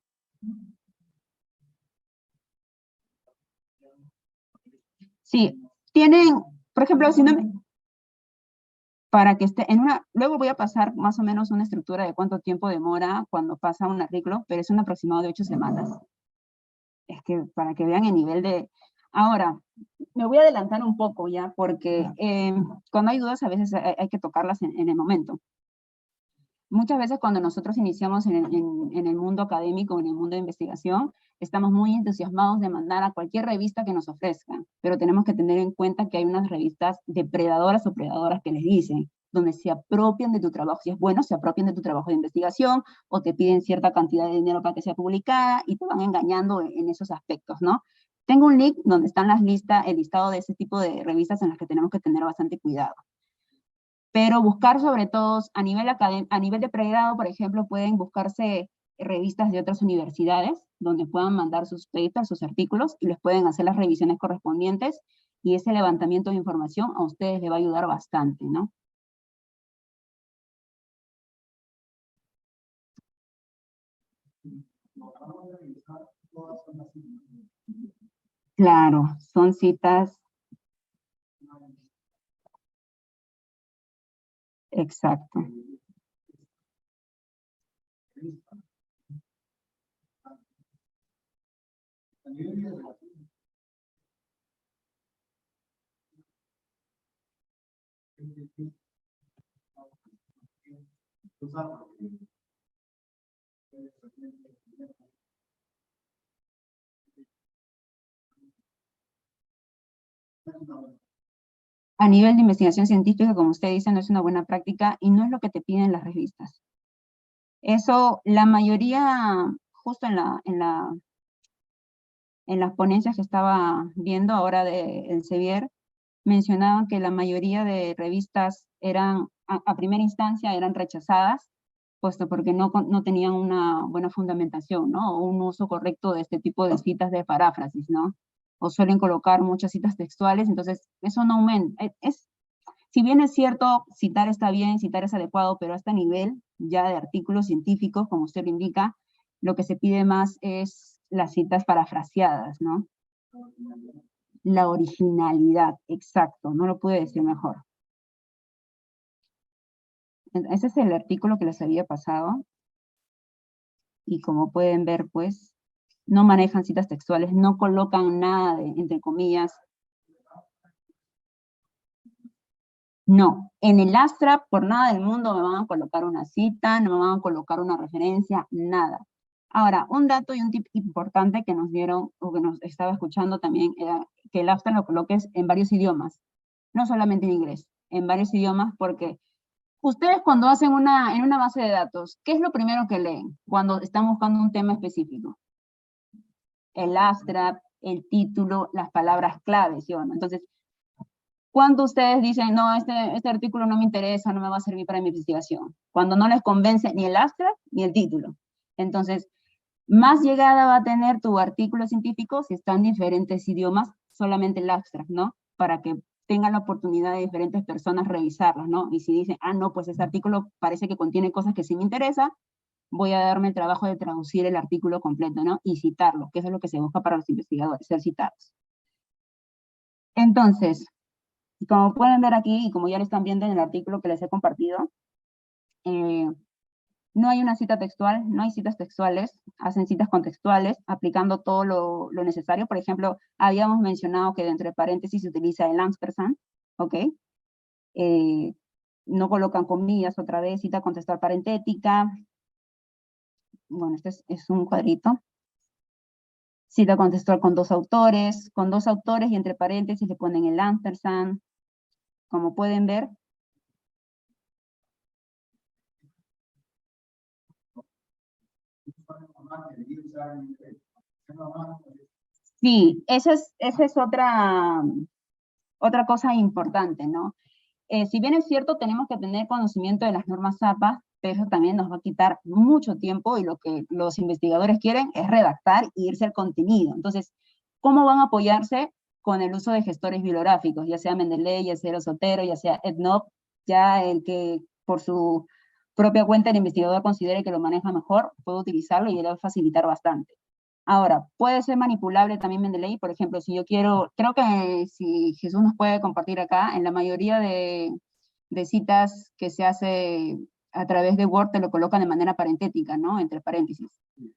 Sí, tienen, por ejemplo, si no me, para que esté en una, luego voy a pasar más o menos una estructura de cuánto tiempo demora cuando pasa un artículo, pero es un aproximado de 8 semanas. Es que para que vean el nivel de... Ahora, me voy a adelantar un poco ya, porque cuando hay dudas a veces hay que tocarlas en el momento. Muchas veces cuando nosotros iniciamos en el mundo académico, en el mundo de investigación, estamos muy entusiasmados de mandar a cualquier revista que nos ofrezcan, pero tenemos que tener en cuenta que hay unas revistas depredadoras o predadoras que les dicen, donde se apropian de tu trabajo, si es bueno, se apropian de tu trabajo de investigación, o te piden cierta cantidad de dinero para que sea publicada, y te van engañando en esos aspectos, ¿no? Tengo un link donde están las listas, el listado de ese tipo de revistas en las que tenemos que tener bastante cuidado. Pero buscar sobre todo a nivel de pregrado, por ejemplo, pueden buscarse revistas de otras universidades donde puedan mandar sus papers, sus artículos, y les pueden hacer las revisiones correspondientes, y ese levantamiento de información a ustedes les va a ayudar bastante, ¿no? Claro, son citas, exacto. A nivel de investigación científica, como usted dice, no es una buena práctica y no es lo que te piden las revistas. Eso, la mayoría, justo en las ponencias que estaba viendo ahora de Elsevier, mencionaban que la mayoría de revistas eran, a primera instancia, eran rechazadas, puesto porque no tenían una buena fundamentación, ¿no? O un uso correcto de este tipo de citas de paráfrasis, ¿no? O suelen colocar muchas citas textuales, entonces eso no aumenta. Si bien es cierto, citar está bien, citar es adecuado, pero a este nivel ya de artículos científicos, como usted lo indica, lo que se pide más es las citas parafraseadas, ¿no? La originalidad, exacto, no lo pude decir mejor. Ese es el artículo que les había pasado. Y como pueden ver, pues, no manejan citas textuales, no colocan nada de, entre comillas. No, en el Astra, por nada del mundo me van a colocar una cita, no me van a colocar una referencia, nada. Ahora, un dato y un tip importante que nos dieron, o que nos estaba escuchando también, era que el Astra lo coloques en varios idiomas, no solamente en inglés, en varios idiomas, porque ustedes cuando hacen en una base de datos, ¿qué es lo primero que leen cuando están buscando un tema específico? El abstract, el título, las palabras claves, ¿sí o no? Entonces, cuando ustedes dicen, no, este artículo no me interesa, no me va a servir para mi investigación, cuando no les convence ni el abstract ni el título. Entonces, más llegada va a tener tu artículo científico si está en diferentes idiomas, solamente el abstract, ¿no? Para que tengan la oportunidad de diferentes personas revisarlos, ¿no? Y si dicen, ah, no, pues este artículo parece que contiene cosas que sí me interesa, voy a darme el trabajo de traducir el artículo completo, ¿no? Y citarlo, que eso es lo que se busca para los investigadores, ser citados. Entonces, como pueden ver aquí, y como ya lo están viendo en el artículo que les he compartido, no hay una cita textual, no hay citas textuales, hacen citas contextuales, aplicando todo lo necesario. Por ejemplo, habíamos mencionado que entre paréntesis se utiliza el ampersand, ¿ok? No colocan comillas otra vez, cita contextual parentética. Bueno, este es un cuadrito. Cita contextual con dos autores y entre paréntesis le ponen el ampersand. Como pueden ver, sí, esa es otra cosa importante, ¿no? Si bien es cierto, tenemos que tener conocimiento de las normas APA, pero eso también nos va a quitar mucho tiempo y lo que los investigadores quieren es redactar e irse al contenido. Entonces, ¿cómo van a apoyarse? Con el uso de gestores bibliográficos, ya sea Mendeley, ya sea Zotero, ya sea EdNote, ya el que por su propia cuenta el investigador considere que lo maneja mejor, puede utilizarlo y le va a facilitar bastante. Ahora, puede ser manipulable también Mendeley, por ejemplo, si yo quiero, creo que si Jesús nos puede compartir acá, en la mayoría de citas que se hace a través de Word te lo colocan de manera parentética, ¿no? Entre paréntesis. En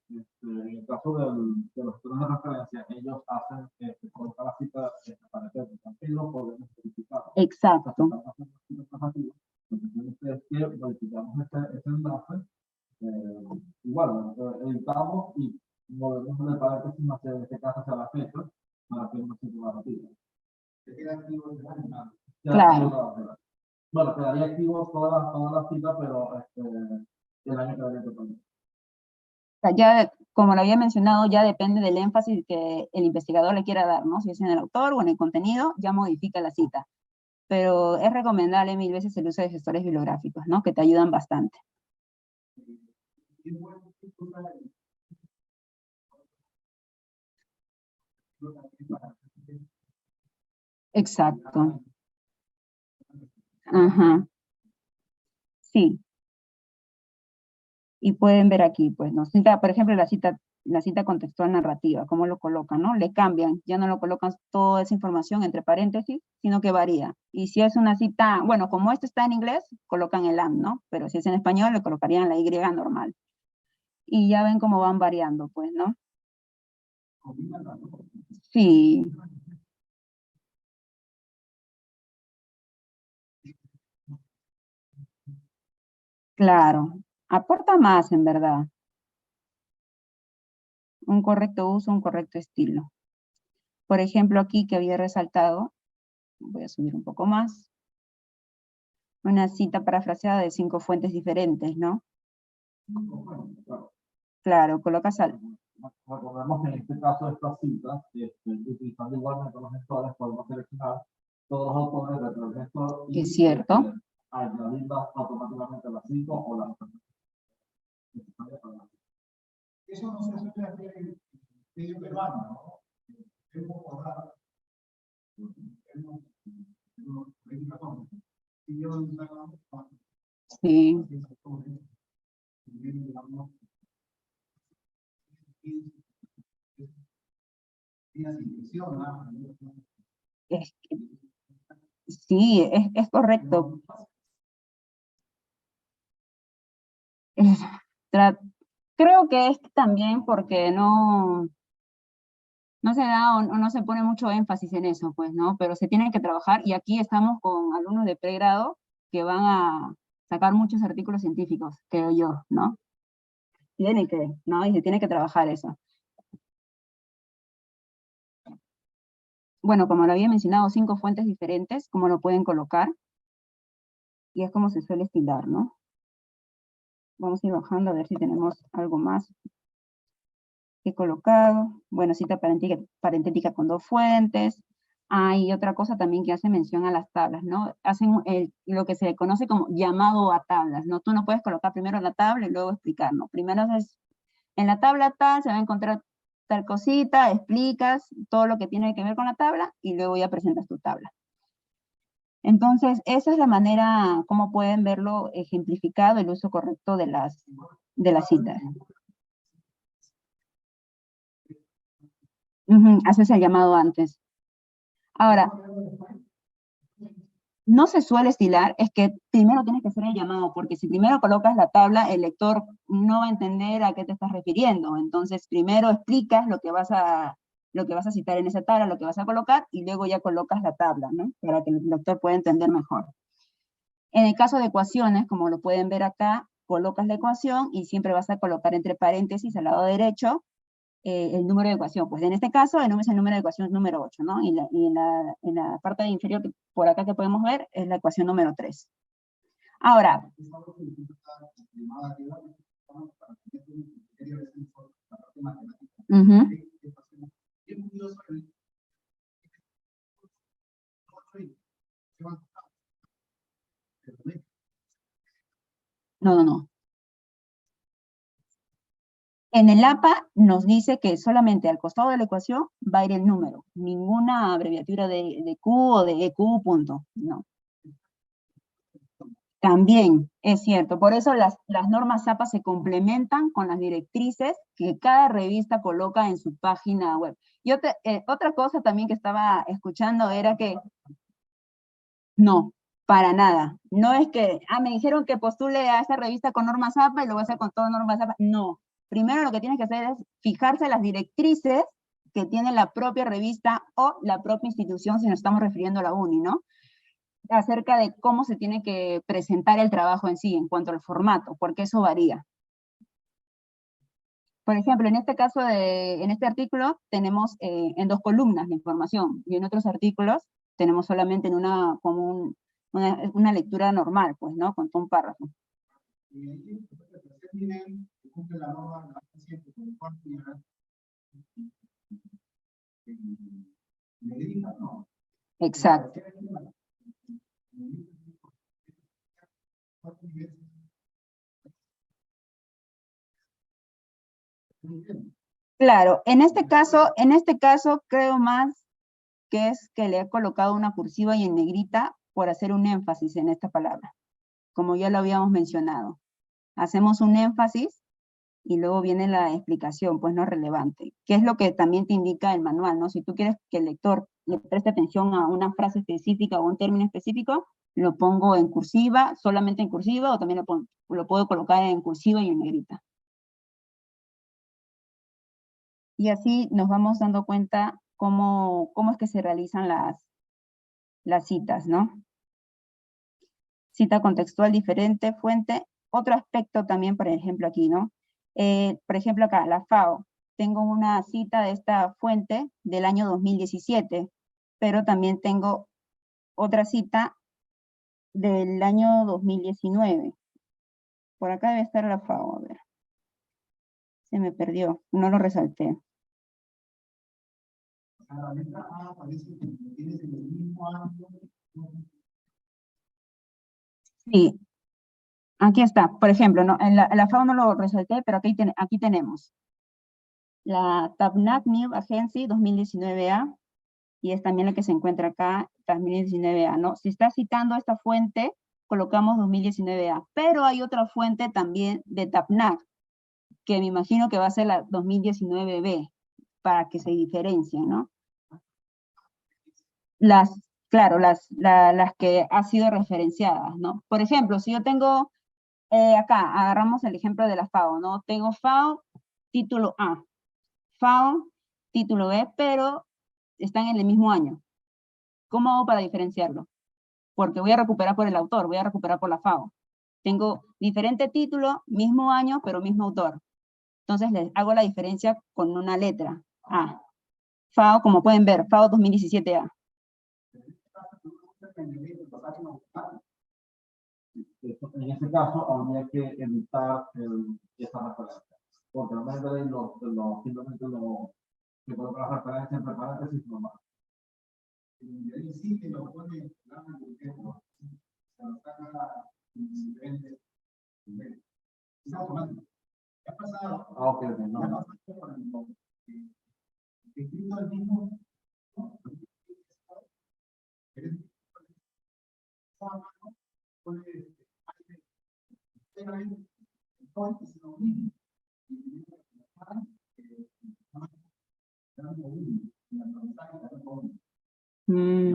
el caso de los planes de referencia, ellos hacen, colocan la cita parentética, pero podemos verificarlo. Exacto. Entonces, tienen ustedes que verificamos ese enlace, igual, editamos y movemos el paréntesis más en este caso hacia la fecha para que no se pueda repetir. Claro. Bueno, quedaría activo toda la cita, pero el año quedaría totalmente. O sea, ya, como lo había mencionado, ya depende del énfasis que el investigador le quiera dar, ¿no? Si es en el autor o en el contenido, ya modifica la cita. Pero es recomendable 1000 veces el uso de gestores bibliográficos, ¿no? Que te ayudan bastante. Exacto. Ajá. Sí. Y pueden ver aquí, pues, ¿no? Cita, por ejemplo, la cita contextual narrativa, cómo lo colocan, ¿no? Le cambian, ya no lo colocan toda esa información entre paréntesis, sino que varía. Y si es una cita, bueno, como esto está en inglés, colocan el and, ¿no? Pero si es en español, le colocarían la Y normal. Y ya ven cómo van variando, pues, ¿no? Sí, claro. Aporta más, en verdad. Un correcto uso, un correcto estilo. Por ejemplo, aquí que había resaltado, voy a subir un poco más, una cita parafraseada de 5 fuentes diferentes, ¿no? Claro, colocas al... Recordemos que en este caso de estas citas, utilizando igualmente los gestores, podemos seleccionar todos los autores dentro del gestor y Es cierto. añadirlas automáticamente a las 5 o las. Eso no se suele hacer en medio peruano, ¿no? Sí. Es, sí, es correcto. Es, Creo que es también porque no se da o no se pone mucho énfasis en eso, pues, ¿no? Pero se tiene que trabajar y aquí estamos con alumnos de pregrado que van a sacar muchos artículos científicos, creo yo, ¿no? Tiene que, ¿no? Y se tiene que trabajar eso. Bueno, como lo había mencionado, 5 fuentes diferentes, cómo lo pueden colocar, y es como se suele estilar, ¿no? Vamos a ir bajando a ver si tenemos algo más que he colocado. Bueno, cita parentética con 2 fuentes. Hay otra cosa también que hace mención a las tablas, ¿no? Hacen lo que se conoce como llamado a tablas, ¿no? Tú no puedes colocar primero la tabla y luego explicar, ¿no? Primero es, en la tabla tal se va a encontrar tal cosita, explicas todo lo que tiene que ver con la tabla y luego ya presentas tu tabla. Entonces, esa es la manera como pueden verlo ejemplificado el uso correcto de las citas. Haces el llamado antes. Ahora, no se suele estilar, es que primero tienes que hacer el llamado, porque si primero colocas la tabla, el lector no va a entender a qué te estás refiriendo. Entonces, primero explicas lo que vas a citar en esa tabla, lo que vas a colocar, y luego ya colocas la tabla, ¿no? Para que el lector pueda entender mejor. En el caso de ecuaciones, como lo pueden ver acá, colocas la ecuación y siempre vas a colocar entre paréntesis al lado derecho el número de ecuación. Pues en este caso, el es el número de ecuación número 8, ¿no? Y en la parte inferior, por acá que podemos ver, es la ecuación número 3. Ahora, no. En el APA nos dice que solamente al costado de la ecuación va a ir el número, ninguna abreviatura de Q o de EQ, punto, no. También, es cierto, por eso las normas APA se complementan con las directrices que cada revista coloca en su página web. Y otra cosa también que estaba escuchando era que no, para nada. No es que, me dijeron que postule a esta revista con normas APA y lo voy a hacer con todas normas APA. No. Primero lo que tienes que hacer es fijarse las directrices que tiene la propia revista o la propia institución, si nos estamos refiriendo a la UNI, ¿no? Acerca de cómo se tiene que presentar el trabajo en sí, en cuanto al formato, porque eso varía. Por ejemplo, en este caso, en este artículo, tenemos en 2 columnas la información, y en otros artículos tenemos solamente en una lectura normal, pues, ¿no? Con todo un párrafo. Exacto. Claro, en este caso creo más que es que le he colocado una cursiva y en negrita por hacer un énfasis en esta palabra, como ya lo habíamos mencionado. Hacemos un énfasis y luego viene la explicación, pues no relevante, que es lo que también te indica el manual, ¿no? Si tú quieres que el lector le preste atención a una frase específica o un término específico, lo pongo en cursiva, solamente en cursiva, o también lo puedo colocar en cursiva y en negrita. Y así nos vamos dando cuenta cómo es que se realizan las citas, ¿no? Cita contextual diferente, fuente. Otro aspecto también, por ejemplo, aquí, ¿no? Por ejemplo, acá, la FAO. Tengo una cita de esta fuente del año 2017, pero también tengo otra cita del año 2019. Por acá debe estar la FAO, a ver. Se me perdió, no lo resalté. Sí, aquí está. Por ejemplo, ¿no? En la FAO no lo resalté, pero aquí tenemos la TABNAC New Agency 2019A, y es también la que se encuentra acá, 2019A, ¿no? Si está citando esta fuente, colocamos 2019A, pero hay otra fuente también de TABNAC, que me imagino que va a ser la 2019B, para que se diferencien, ¿no? Claro, las que han sido referenciadas, ¿no? Por ejemplo, si yo tengo acá agarramos el ejemplo de la FAO, ¿no? Tengo FAO, título A, FAO, título B, pero están en el mismo año. ¿Cómo hago para diferenciarlo? Porque voy a recuperar por el autor, voy a recuperar por la FAO. Tengo diferente título, mismo año, pero mismo autor. Entonces les hago la diferencia con una letra A. FAO, como pueden ver, FAO 2017A. En ese caso, habría que evitar esa referencia. Porque no me simplemente lo que coloca la referencia entre paréntesis nomás. Y ahí sí que lo pone claro, por ejemplo, se lo saca diferente. Es automático. ¿Qué ha pasado? Ah, ok, no. ¿Qué ha pasado con el nombre? Escrito el mismo, ¿no? Mm,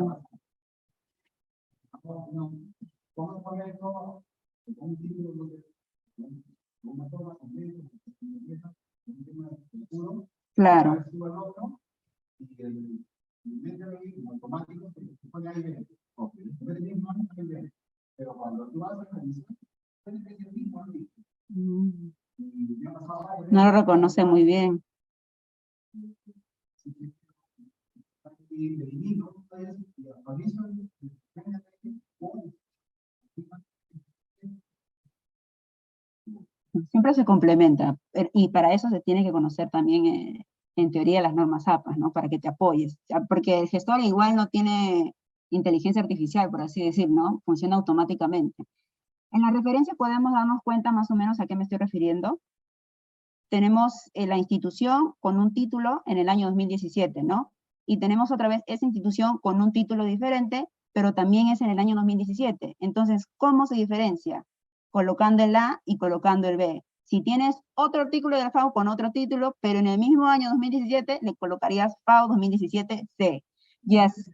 claro. Mm, no lo reconoce muy bien. Siempre se complementa, y para eso se tiene que conocer también, en teoría, las normas APA, ¿no? Para que te apoyes, porque el gestor igual no tiene inteligencia artificial, por así decir, ¿no? Funciona automáticamente. En la referencia podemos darnos cuenta más o menos a qué me estoy refiriendo. Tenemos la institución con un título en el año 2017, ¿no? Y tenemos otra vez esa institución con un título diferente, pero también es en el año 2017. Entonces, ¿cómo se diferencia? Colocando el A y colocando el B. Si tienes otro artículo de la FAO con otro título, pero en el mismo año 2017, le colocarías FAO 2017C. Yes.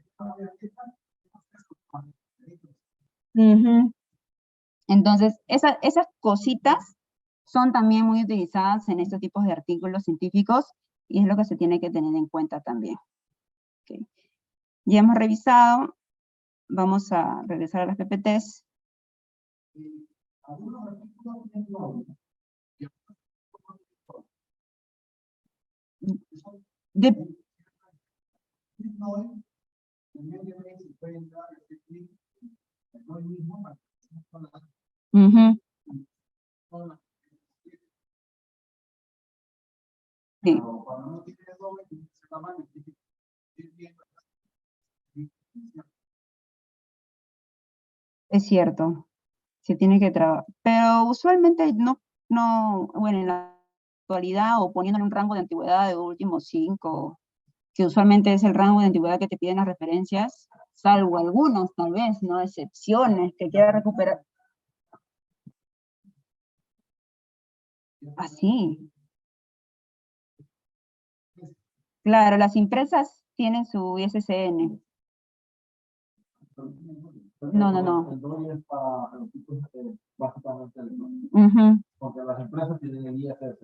Entonces, esas cositas son también muy utilizadas en estos tipos de artículos científicos y es lo que se tiene que tener en cuenta también. Okay. Ya hemos revisado, vamos a regresar a las PPTs. De, uh-huh. Sí. Es cierto, se tiene que trabajar, pero usualmente bueno, en la actualidad o poniéndole un rango de antigüedad de últimos 5, que usualmente es el rango de antigüedad que te piden las referencias, salvo algunas tal vez, ¿no? Excepciones que quiera recuperar. Así. Claro, las empresas tienen su ISSN. No. El DOI es para los tipos básicamente porque las empresas tienen el ISS.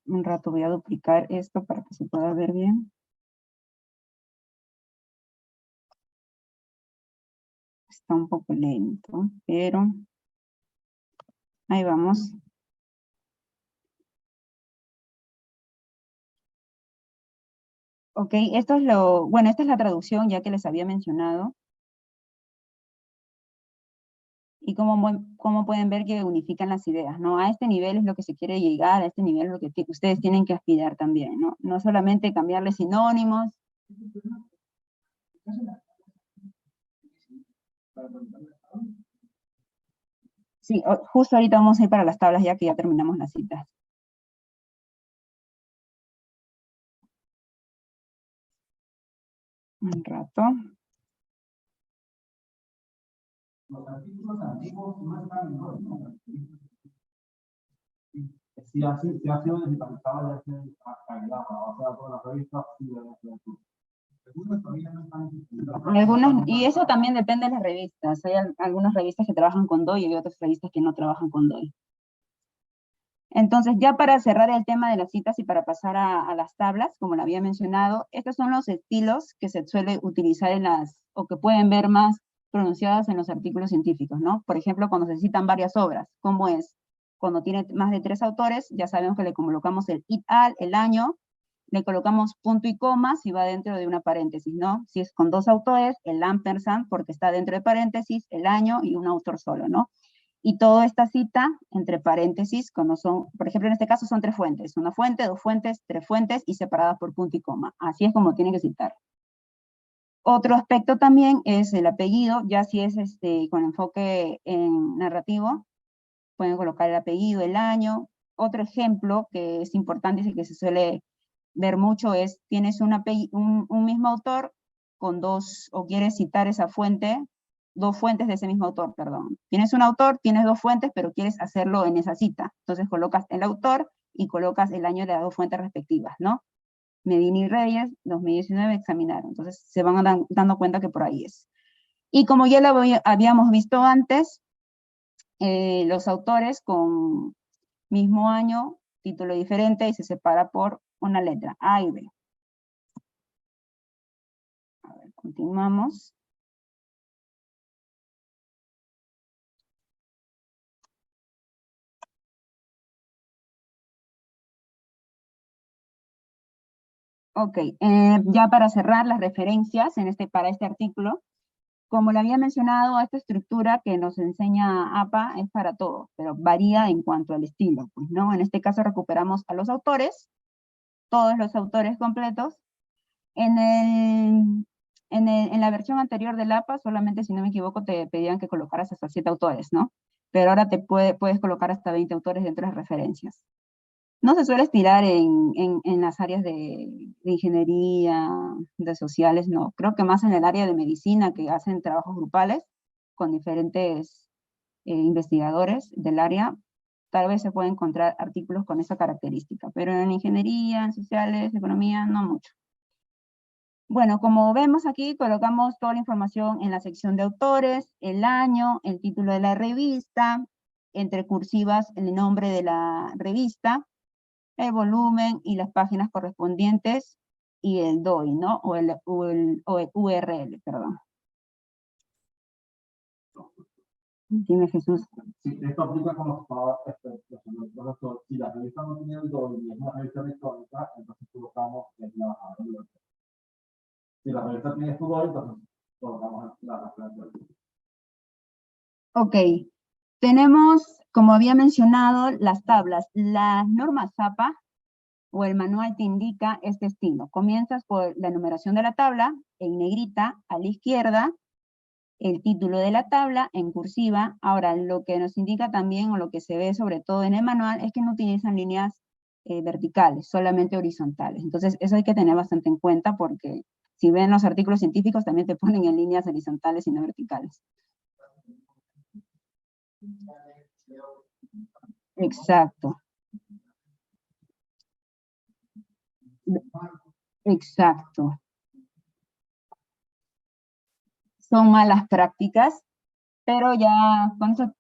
Un rato voy a duplicar esto para que se pueda ver bien. Está un poco lento, pero ahí vamos. Ok, esto es bueno, esta es la traducción ya que les había mencionado. Y como pueden ver que unifican las ideas, ¿no? A este nivel es lo que se quiere llegar, a este nivel es lo que ustedes tienen que aspirar también, ¿no? No solamente cambiarle sinónimos. Sí, justo ahorita vamos a ir para las tablas ya que ya terminamos las citas. Un rato. Los artículos antiguos no están en DOI, ¿no? Si ha sido digitalizado, ya se ha cargado, o sea, todas las revistas sí deben ser así. Algunas todavía no están disponibles. Algunas, y eso también depende de las revistas. Hay algunas revistas que trabajan con DOI y hay otras revistas que no trabajan con DOI. Entonces, ya para cerrar el tema de las citas y para pasar a las tablas, como lo había mencionado, estos son los estilos que se suele utilizar en o que pueden ver más pronunciadas en los artículos científicos, ¿no? Por ejemplo, cuando se citan varias obras, ¿cómo es? Cuando tiene más de 3 autores, ya sabemos que le colocamos el it al, el año, le colocamos punto y coma si va dentro de una paréntesis, ¿no? Si es con 2 autores, el ampersand, porque está dentro de paréntesis, el año y un autor solo, ¿no? Y toda esta cita, entre paréntesis, cuando son, por ejemplo, en este caso son 3 fuentes. Una fuente, 2 fuentes, 3 fuentes y separadas por punto y coma. Así es como tienen que citar. Otro aspecto también es el apellido, ya si es con enfoque en narrativo, pueden colocar el apellido, el año. Otro ejemplo que es importante y que se suele ver mucho es, tienes un mismo autor con 2, o quieres citar esa fuente, 2 fuentes de ese mismo autor, perdón. Tienes un autor, tienes 2 fuentes, pero quieres hacerlo en esa cita. Entonces colocas el autor y colocas el año de las 2 fuentes respectivas, ¿no? Medina y Reyes, 2019, examinaron. Entonces se van dando cuenta que por ahí es. Y como ya lo habíamos visto antes, los autores con mismo año, título diferente y se separa por una letra, A y B. A ver, continuamos. Ok, ya para cerrar las referencias para este artículo, como le había mencionado, esta estructura que nos enseña APA es para todo, pero varía en cuanto al estilo, pues, ¿no? En este caso recuperamos a los autores, todos los autores completos. En la versión anterior del APA, solamente si no me equivoco, te pedían que colocaras hasta 7 autores, ¿no? Pero ahora puedes colocar hasta 20 autores dentro de las referencias. No se suele estirar en las áreas de ingeniería, de sociales, no. Creo que más en el área de medicina, que hacen trabajos grupales con diferentes investigadores del área, tal vez se puede encontrar artículos con esa característica, pero en ingeniería, en sociales, economía, no mucho. Bueno, como vemos aquí, colocamos toda la información en la sección de autores, el año, el título de la revista, entre cursivas el nombre de la revista, el volumen y las páginas correspondientes y el DOI, ¿no? O el URL, perdón. Dime, Jesús. Sí, esto aplica con los si la revista no tiene el DOI y es una revista electrónica, entonces colocamos la si la revista tiene su DOI, entonces colocamos la referencia. Ok, tenemos, como había mencionado, las tablas. Las normas APA o el manual te indica este estilo. Comienzas por la numeración de la tabla, en negrita, a la izquierda, el título de la tabla en cursiva. Ahora, lo que nos indica también, o lo que se ve sobre todo en el manual, es que no utilizan líneas verticales, solamente horizontales. Entonces, eso hay que tener bastante en cuenta porque si ven los artículos científicos, también te ponen en líneas horizontales y no verticales. Exacto. Exacto. Son malas prácticas, pero ya con estos,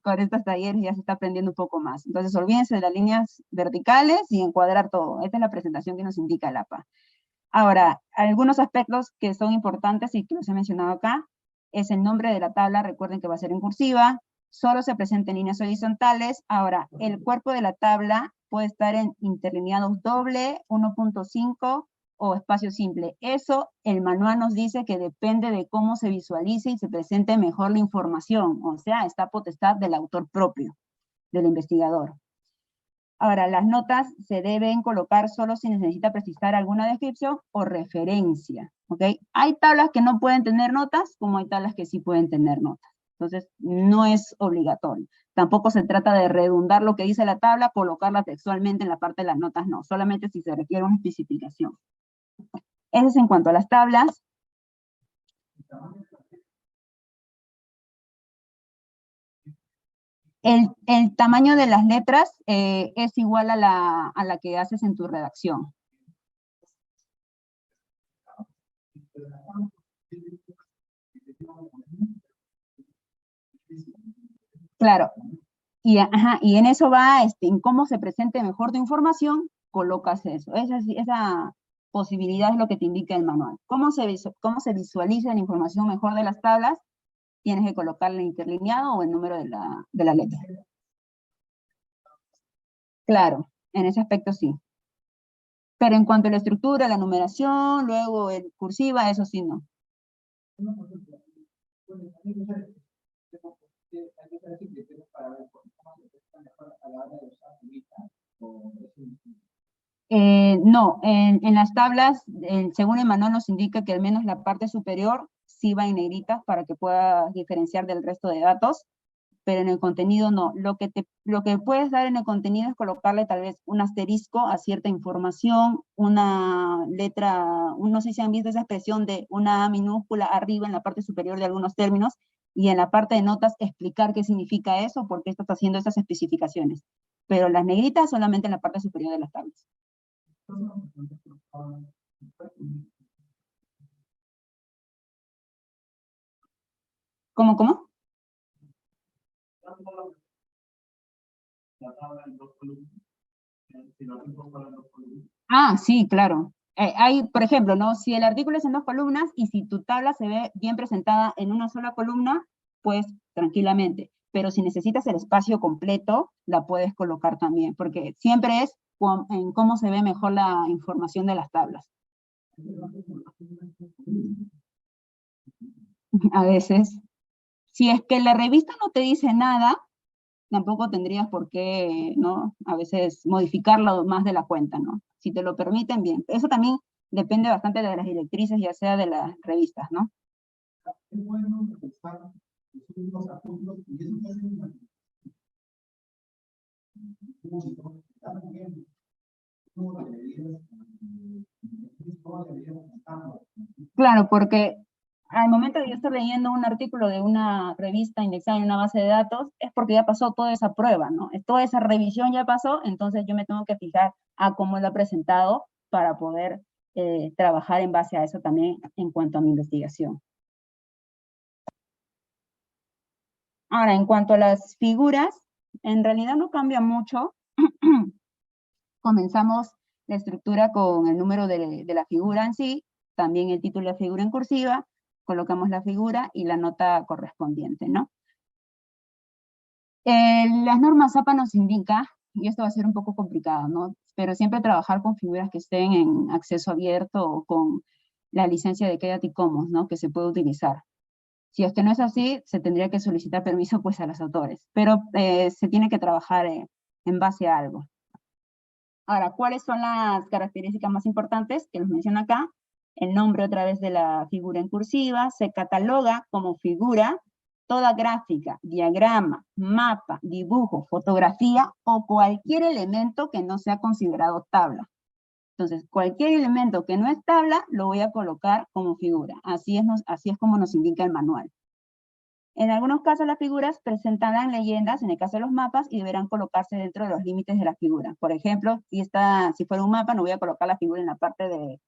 con estos talleres ya se está aprendiendo un poco más. Entonces, olvídense de las líneas verticales y encuadrar todo. Esta es la presentación que nos indica el APA. Ahora, algunos aspectos que son importantes y que los he mencionado acá, es el nombre de la tabla, recuerden que va a ser en cursiva, solo se presenta en líneas horizontales. Ahora, el cuerpo de la tabla puede estar en interlineados doble, 1.5 o espacio simple. Eso, el manual nos dice que depende de cómo se visualice y se presente mejor la información, o sea, está potestad del autor propio, del investigador. Ahora, las notas se deben colocar solo si necesita precisar alguna descripción o referencia, ¿ok? Hay tablas que no pueden tener notas, como hay tablas que sí pueden tener notas. Entonces, no es obligatorio. Tampoco se trata de redundar lo que dice la tabla, colocarla textualmente en la parte de las notas, no. Solamente si se requiere una especificación. Eso es en cuanto a las tablas. El tamaño de las letras es igual a la que haces en tu redacción. Claro, y, ajá, y en eso va, en cómo se presente mejor tu información, colocas eso. Esa posibilidad es lo que te indica el manual. Cómo se visualiza la información mejor de las tablas, tienes que colocarle interlineado o el número de la letra. Claro, en ese aspecto sí. Pero en cuanto a la estructura, la numeración, luego el cursiva, eso sí no. No, en las tablas, según el manual nos indica que al menos la parte superior sí va en negritas para que puedas diferenciar del resto de datos, pero en el contenido no. Lo que puedes dar en el contenido es colocarle tal vez un asterisco a cierta información, una letra, no sé si han visto esa expresión de una A minúscula arriba en la parte superior de algunos términos, y en la parte de notas explicar qué significa eso, por qué estás haciendo esas especificaciones. Pero las negritas solamente en la parte superior de las tablas. ¿Cómo? Ah, sí, claro. Hay, por ejemplo, ¿no? Si el artículo es en 2 columnas y si tu tabla se ve bien presentada en una sola columna, pues tranquilamente. Pero si necesitas el espacio completo, la puedes colocar también, porque siempre es en cómo se ve mejor la información de las tablas. A veces, si es que la revista no te dice nada, tampoco tendrías por qué, ¿no? A veces modificarlo más de la cuenta, ¿no? Si te lo permiten, bien. Eso también depende bastante de las directrices, ya sea de las revistas, ¿no? Claro, porque al momento de yo estar leyendo un artículo de una revista indexada en una base de datos, es porque ya pasó toda esa prueba, ¿no? Toda esa revisión ya pasó, entonces yo me tengo que fijar a cómo lo ha presentado para poder trabajar en base a eso también en cuanto a mi investigación. Ahora, en cuanto a las figuras, en realidad no cambia mucho. Comenzamos la estructura con el número de la figura en sí, también el título de la figura en cursiva, colocamos la figura y la nota correspondiente, ¿no? Las normas APA nos indica, y esto va a ser un poco complicado, ¿no? Pero siempre trabajar con figuras que estén en acceso abierto o con la licencia de Creative Commons, ¿no? Que se puede utilizar. Si es que no es así, se tendría que solicitar permiso pues a los autores, pero se tiene que trabajar en base a algo. Ahora, ¿cuáles son las características más importantes que los menciono acá? El nombre otra vez de la figura en cursiva, se cataloga como figura toda gráfica, diagrama, mapa, dibujo, fotografía o cualquier elemento que no sea considerado tabla. Entonces, cualquier elemento que no es tabla, lo voy a colocar como figura. Así es como nos indica el manual. En algunos casos las figuras presentarán leyendas, en el caso de los mapas, y deberán colocarse dentro de los límites de la figura. Por ejemplo, si fuera un mapa, no voy a colocar la figura en la parte de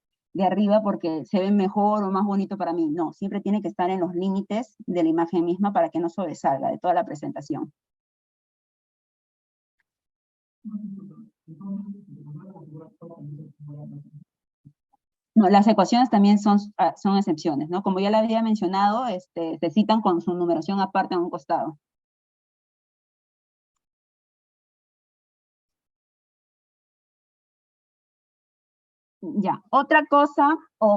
arriba porque se ve mejor o más bonito para mí. No, siempre tiene que estar en los límites de la imagen misma para que no sobresalga de toda la presentación. No, las ecuaciones también son excepciones, ¿no? Como ya le había mencionado, se citan con su numeración aparte a un costado. Ya, otra cosa,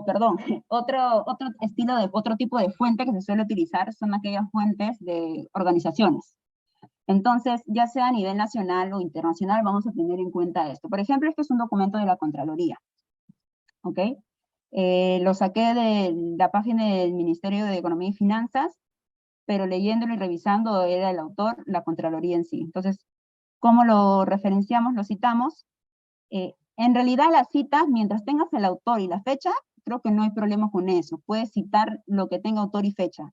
perdón, otro estilo otro tipo de fuente que se suele utilizar son aquellas fuentes de organizaciones. Entonces, ya sea a nivel nacional o internacional, vamos a tener en cuenta esto. Por ejemplo, este es un documento de la Contraloría, ¿ok? Lo saqué de la página del Ministerio de Economía y Finanzas, pero leyéndolo y revisando era el autor, la Contraloría en sí. Entonces, ¿cómo lo referenciamos, lo citamos? En realidad las citas, mientras tengas el autor y la fecha, creo que no hay problema con eso. Puedes citar lo que tenga autor y fecha.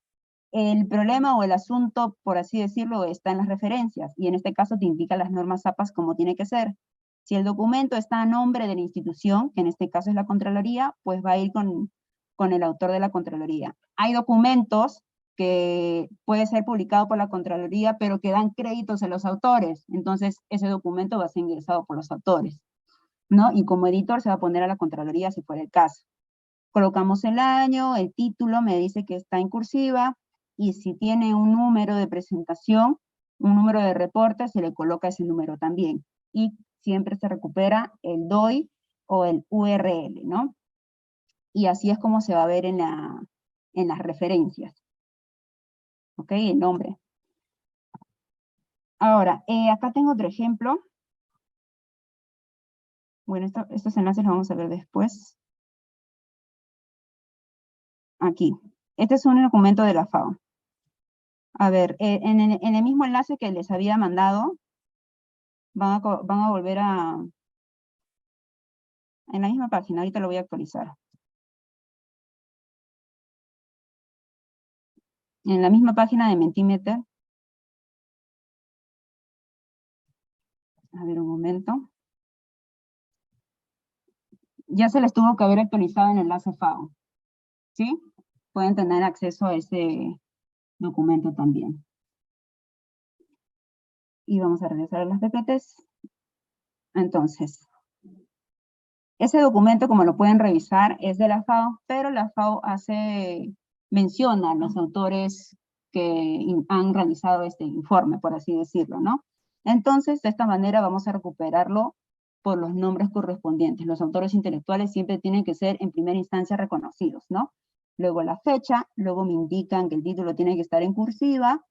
El problema o el asunto, por así decirlo, está en las referencias, y en este caso te indica las normas APAS como tiene que ser. Si el documento está a nombre de la institución, que en este caso es la Contraloría, pues va a ir con con el autor de la Contraloría. Hay documentos que puede ser publicado por la Contraloría, pero que dan créditos a los autores. Entonces, ese documento va a ser ingresado por los autores, ¿no? Y como editor se va a poner a la Contraloría si fuera el caso. Colocamos el año, el título, me dice que está en cursiva, y si tiene un número de presentación, un número de reporte, se le coloca ese número también. Y siempre se recupera el DOI o el URL, ¿no? Y así es como se va a ver en las referencias. ¿Ok? El nombre. Ahora, acá tengo otro ejemplo. Bueno, estos enlaces los vamos a ver después. Aquí. Este es un documento de la FAO. A ver, en el mismo enlace que les había mandado, van a volver en la misma página, ahorita lo voy a actualizar. En la misma página de Mentimeter. A ver, un momento. Ya se les tuvo que haber actualizado en el enlace FAO. ¿Sí? Pueden tener acceso a ese documento también. Y vamos a regresar a las PPTs. Entonces, ese documento, como lo pueden revisar, es de la FAO, pero la FAO menciona a los autores que han realizado este informe, por así decirlo, ¿no? Entonces, de esta manera vamos a recuperarlo por los nombres correspondientes. Los autores intelectuales siempre tienen que ser en primera instancia reconocidos, ¿no? Luego la fecha, luego me indican que el título tiene que estar en cursiva,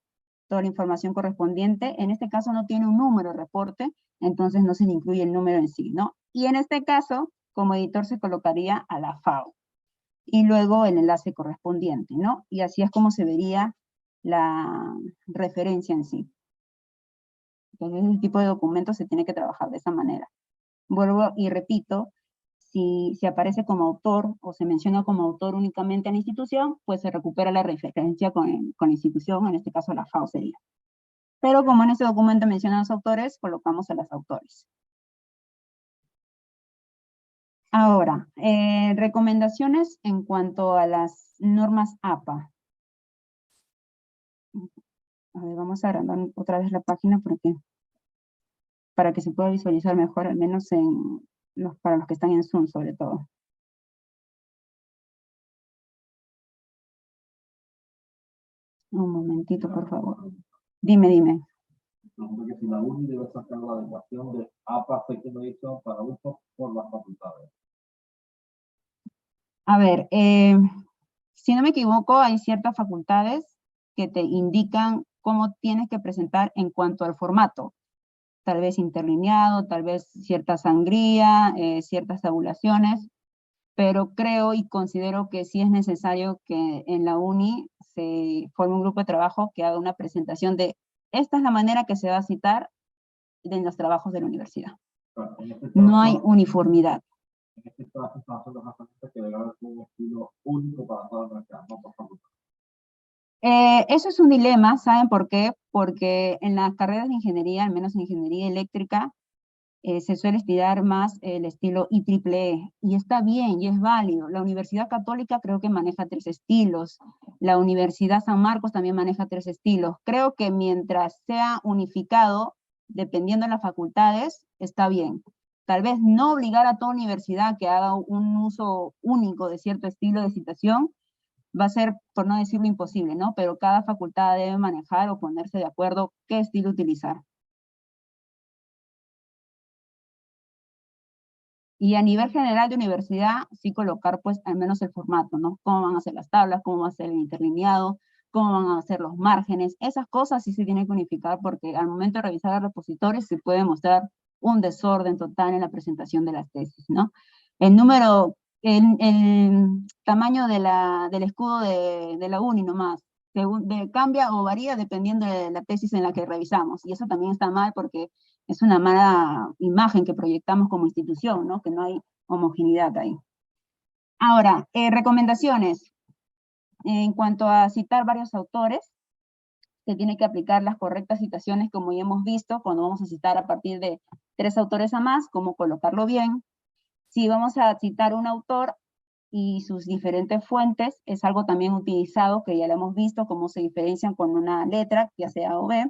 toda la información correspondiente. En este caso no tiene un número de reporte, entonces no se le incluye el número en sí, ¿no? Y en este caso, como editor se colocaría a la FAO. Y luego el enlace correspondiente, ¿no? Y así es como se vería la referencia en sí. Entonces, ese tipo de documentos se tiene que trabajar de esa manera. Vuelvo y repito, si aparece como autor o se menciona como autor únicamente a la institución, pues se recupera la referencia con la institución, en este caso la FAO sería. Pero como en este documento mencionan a los autores, colocamos a los autores. Ahora, recomendaciones en cuanto a las normas APA. A ver, vamos a agrandar otra vez la página para que se pueda visualizar mejor, al menos para los que están en Zoom sobre todo. Un momentito, por favor. Dime. Porque si la UNI debe sacar la adecuación de APA Security para uso por las facultades. A ver, si no me equivoco, hay ciertas facultades que te indican cómo tienes que presentar en cuanto al formato. Tal vez interlineado, tal vez cierta sangría, ciertas tabulaciones, pero creo y considero que sí es necesario que en la UNI se forme un grupo de trabajo que haga una presentación de esta es la manera que se va a citar en los trabajos de la universidad. No hay uniformidad. En este caso, son los aspectos que debe haber un estilo único para todas nuestras notas facultades. Eso es un dilema, ¿saben por qué? Porque en las carreras de ingeniería, al menos en ingeniería eléctrica, se suele estirar más el estilo IEEE, y está bien, y es válido. La Universidad Católica creo que maneja 3 estilos, la Universidad San Marcos también maneja 3 estilos. Creo que mientras sea unificado, dependiendo de las facultades, está bien. Tal vez no obligar a toda universidad que haga un uso único de cierto estilo de citación, va a ser, por no decirlo, imposible, ¿no? Pero cada facultad debe manejar o ponerse de acuerdo qué estilo utilizar. Y a nivel general de universidad, sí colocar pues al menos el formato, ¿no? Cómo van a ser las tablas, cómo va a ser el interlineado, cómo van a ser los márgenes. Esas cosas sí se tienen que unificar porque al momento de revisar los repositorios se puede mostrar un desorden total en la presentación de las tesis, ¿no? El número, el tamaño del escudo de la UNI nomás, cambia o varía dependiendo de la tesis en la que revisamos. Y eso también está mal porque es una mala imagen que proyectamos como institución, ¿no? Que no hay homogeneidad ahí. Ahora, recomendaciones. En cuanto a citar varios autores, se tiene que aplicar las correctas citaciones, como ya hemos visto, cuando vamos a citar a partir de 3 autores a más, cómo colocarlo bien. Si vamos a citar un autor, y sus diferentes fuentes es algo también utilizado, que ya lo hemos visto, cómo se diferencian con una letra, ya sea A o B.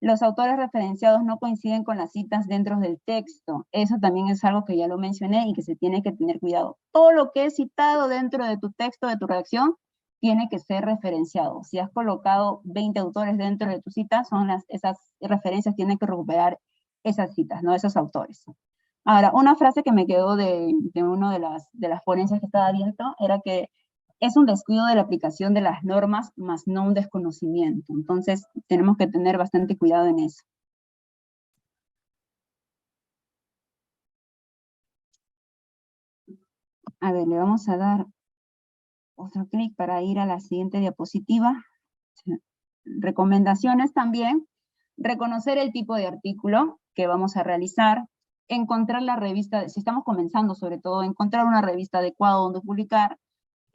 Los autores referenciados no coinciden con las citas dentro del texto. Eso también es algo que ya lo mencioné y que se tiene que tener cuidado. Todo lo que es citado dentro de tu texto, de tu redacción, tiene que ser referenciado. Si has colocado 20 autores dentro de tu cita, esas referencias tienen que recuperar esas citas, no esos autores. Ahora, una frase que me quedó de una de las ponencias que estaba viendo era que es un descuido de la aplicación de las normas, más no un desconocimiento. Entonces, tenemos que tener bastante cuidado en eso. A ver, le vamos a dar otro clic para ir a la siguiente diapositiva. Recomendaciones también. Reconocer el tipo de artículo que vamos a realizar. Encontrar la revista, si estamos comenzando sobre todo, encontrar una revista adecuada donde publicar.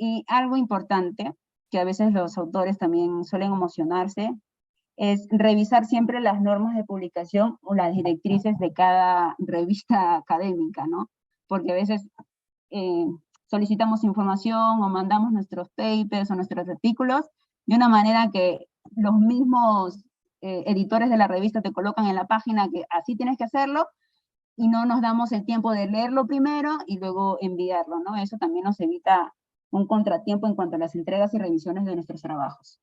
Y algo importante, que a veces los autores también suelen emocionarse, es revisar siempre las normas de publicación o las directrices de cada revista académica, ¿no? Porque a veces solicitamos información o mandamos nuestros papers o nuestros artículos de una manera que los mismos editores de la revista te colocan en la página que así tienes que hacerlo, y no nos damos el tiempo de leerlo primero y luego enviarlo, ¿no? Eso también nos evita un contratiempo en cuanto a las entregas y revisiones de nuestros trabajos.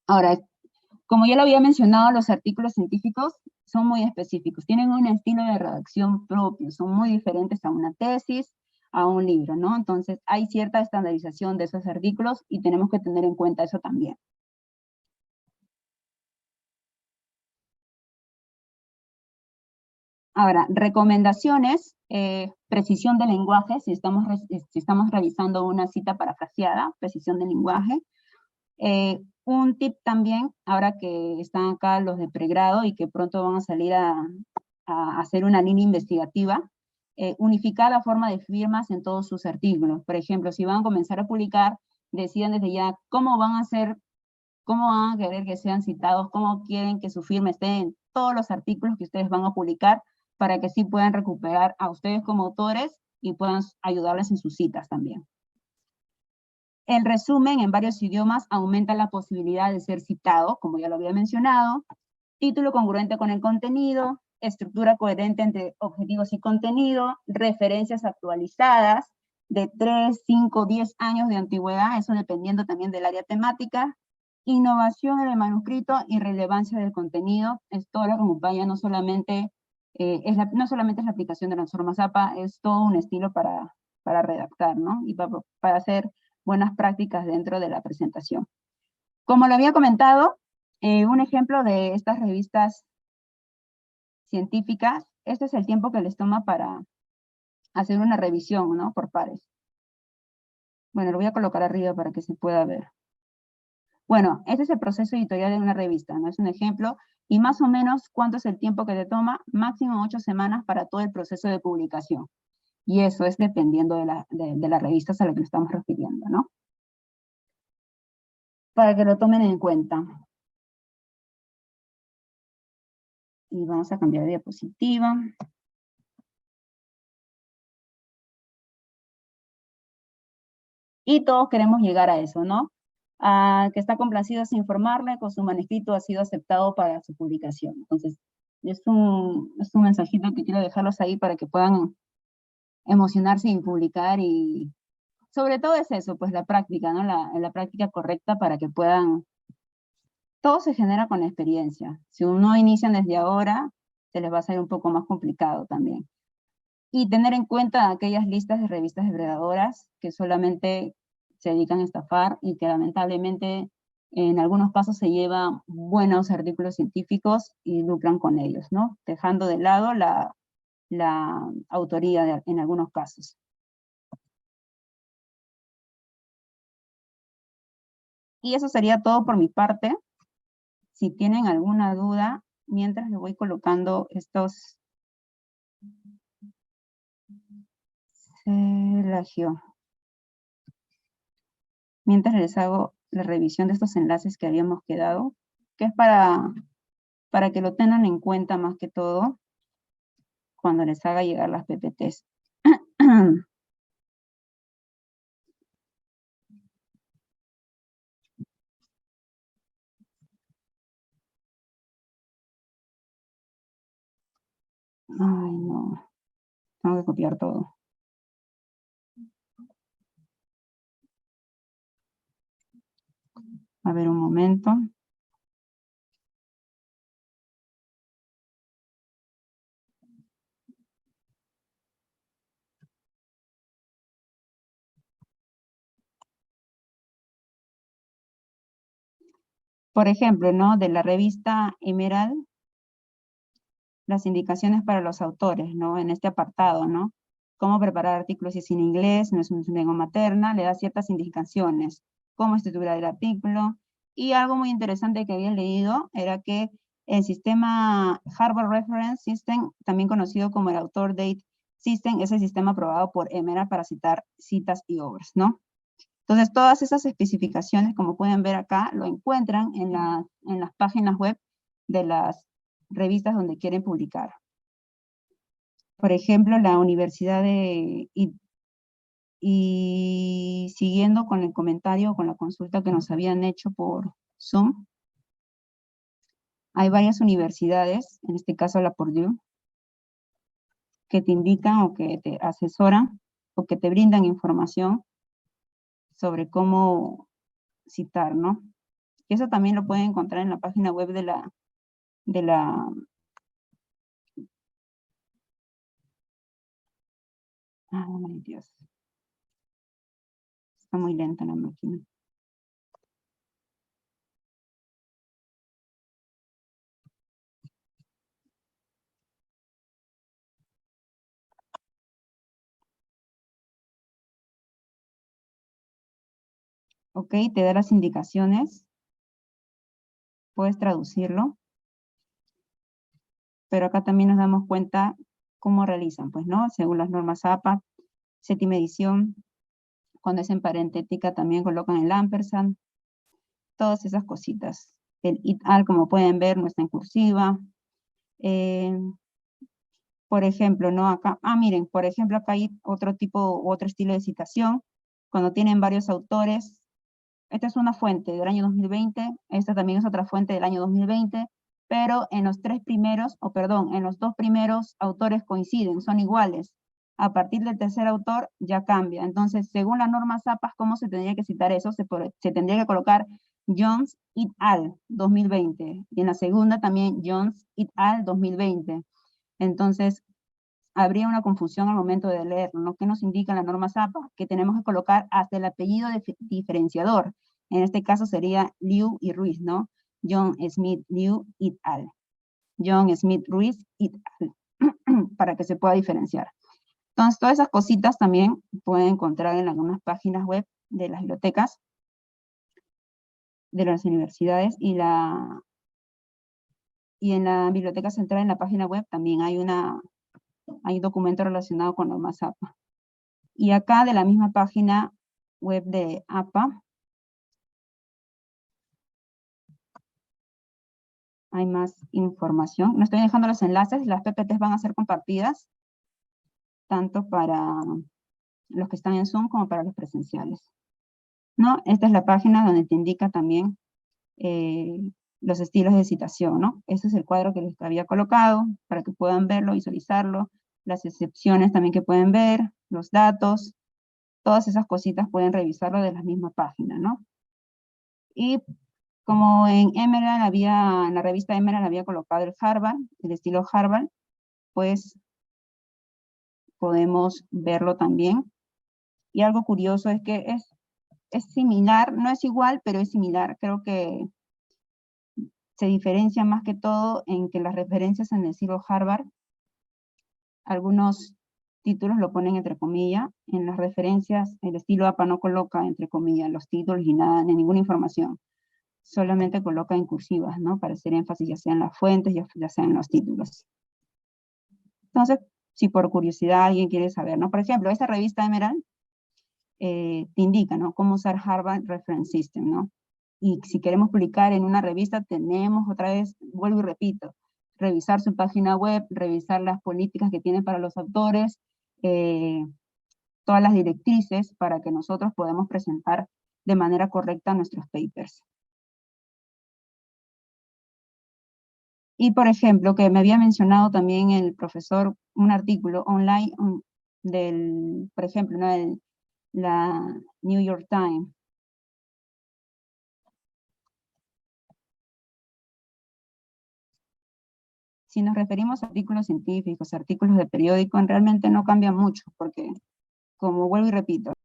Ahora, como ya lo había mencionado, los artículos científicos son muy específicos, tienen un estilo de redacción propio, son muy diferentes a una tesis, a un libro, ¿no? Entonces, hay cierta estandarización de esos artículos y tenemos que tener en cuenta eso también. Ahora, recomendaciones, precisión del lenguaje, si estamos revisando una cita parafraseada, precisión del lenguaje. Un tip también, ahora que están acá los de pregrado y que pronto van a salir a hacer una línea investigativa, unificar la forma de firmas en todos sus artículos. Por ejemplo, si van a comenzar a publicar, decidan desde ya cómo van a hacer, cómo van a querer que sean citados, cómo quieren que su firma esté en todos los artículos que ustedes van a publicar, para que sí puedan recuperar a ustedes como autores y puedan ayudarles en sus citas también. El resumen en varios idiomas aumenta la posibilidad de ser citado, como ya lo había mencionado. Título congruente con el contenido, estructura coherente entre objetivos y contenido, referencias actualizadas de 3, 5, 10 años de antigüedad, eso dependiendo también del área temática. Innovación en el manuscrito y relevancia del contenido, es todo lo que acompaña, no solamente es la aplicación de las normas APA, es todo un estilo para redactar, ¿no? Y para hacer buenas prácticas dentro de la presentación. Como lo había comentado, un ejemplo de estas revistas científicas, este es el tiempo que les toma para hacer una revisión, ¿no? Por pares. Bueno, lo voy a colocar arriba para que se pueda ver. Bueno, este es el proceso editorial de una revista, ¿no? Es un ejemplo, y más o menos, ¿cuánto es el tiempo que te toma? Máximo 8 semanas para todo el proceso de publicación. Y eso es dependiendo de las revistas a las que nos estamos refiriendo, ¿no? Para que lo tomen en cuenta. Y vamos a cambiar de diapositiva. Y todos queremos llegar a eso, ¿no? Que está complacido es informarle con su manuscrito ha sido aceptado para su publicación. Entonces, es un mensajito que quiero dejarlos ahí para que puedan emocionarse y publicar, y sobre todo es eso, pues la práctica, ¿no? La práctica correcta para que puedan, todo se genera con la experiencia. Si uno inicia desde ahora, se les va a hacer un poco más complicado también. Y tener en cuenta aquellas listas de revistas depredadoras que solamente se dedican a estafar y que lamentablemente en algunos casos se llevan buenos artículos científicos y lucran con ellos, ¿no? Dejando de lado la autoría en algunos casos. Y eso sería todo por mi parte. Si tienen alguna duda, mientras les voy colocando estos... Mientras les hago la revisión de estos enlaces que habíamos quedado, que es para que lo tengan en cuenta más que todo cuando les haga llegar las PPTs. Tengo que copiar todo. A ver, un momento. Por ejemplo, ¿no? De la revista Emerald, las indicaciones para los autores, ¿no? En este apartado, ¿no? Cómo preparar artículos si es en inglés, no es una lengua materna, le da ciertas indicaciones, cómo estructurar el artículo. Y algo muy interesante que había leído era que el sistema Harvard Reference System, también conocido como el Author Date System, es el sistema aprobado por Emerald para citar citas y obras, ¿no? Entonces, todas esas especificaciones, como pueden ver acá, lo encuentran en las páginas web de las revistas donde quieren publicar. Por ejemplo, la Universidad de... Y siguiendo con el comentario, con la consulta que nos habían hecho por Zoom, hay varias universidades, en este caso la Purdue, que te indican o que te asesoran o que te brindan información sobre cómo citar, ¿no? Y eso también lo pueden encontrar en la página web de la ay, Dios. Está muy lenta la máquina. Ok, te da las indicaciones. Puedes traducirlo. Pero acá también nos damos cuenta cómo realizan, pues, ¿no? Según las normas APA, séptima edición, cuando es en parentética también colocan el ampersand, todas esas cositas. El it al, como pueden ver, no está en cursiva. Por ejemplo, ¿no? Acá, miren, por ejemplo, acá hay otro tipo, otro estilo de citación, cuando tienen varios autores. Esta es una fuente del año 2020, esta también es otra fuente del año 2020, pero en los en los dos primeros autores coinciden, son iguales. A partir del tercer autor ya cambia. Entonces, según la norma ZAPAS, ¿cómo se tendría que citar eso? Se tendría que colocar Jones et al. 2020. Y en la segunda también Jones et al. 2020. Entonces, habría una confusión al momento de leerlo, ¿no? ¿Qué nos indica la norma ZAPA? Que tenemos que colocar hasta el apellido diferenciador. En este caso sería Liu y Ruiz, ¿no? John Smith Liu et al. John Smith Ruiz et al. Para que se pueda diferenciar. Entonces, todas esas cositas también pueden encontrar en algunas páginas web de las bibliotecas, de las universidades, y en la biblioteca central, en la página web, también hay un documento relacionado con normas APA. Y acá de la misma página web de APA, hay más información. No estoy dejando los enlaces, las PPTs van a ser compartidas, tanto para los que están en Zoom como para los presenciales. ¿No? Esta es la página donde te indica también los estilos de citación, ¿no? Este es el cuadro que les había colocado para que puedan verlo, visualizarlo, las excepciones también que pueden ver, los datos, todas esas cositas pueden revisarlo de la misma página, ¿no? Y como en la revista Emerald había colocado el Harvard, el estilo Harvard, pues podemos verlo también. Y algo curioso es que es similar, no es igual, pero es similar. Creo que se diferencia más que todo en que las referencias en el estilo Harvard, algunos títulos lo ponen entre comillas, en las referencias el estilo APA no coloca entre comillas los títulos ni nada, ni ninguna información. Solamente coloca en cursivas, ¿no? Para hacer énfasis ya sea en las fuentes, ya sea en los títulos. Entonces, si por curiosidad alguien quiere saber, ¿no? Por ejemplo, esta revista Emerald te indica, ¿no? Cómo usar Harvard Reference System, ¿no? Y si queremos publicar en una revista, tenemos otra vez, vuelvo y repito, revisar su página web, revisar las políticas que tienen para los autores, todas las directrices para que nosotros podamos presentar de manera correcta nuestros papers. Y por ejemplo, que me había mencionado también el profesor, un artículo online por ejemplo, ¿no? La New York Times. Si nos referimos a artículos científicos, artículos de periódico, realmente no cambia mucho, porque, como vuelvo y repito,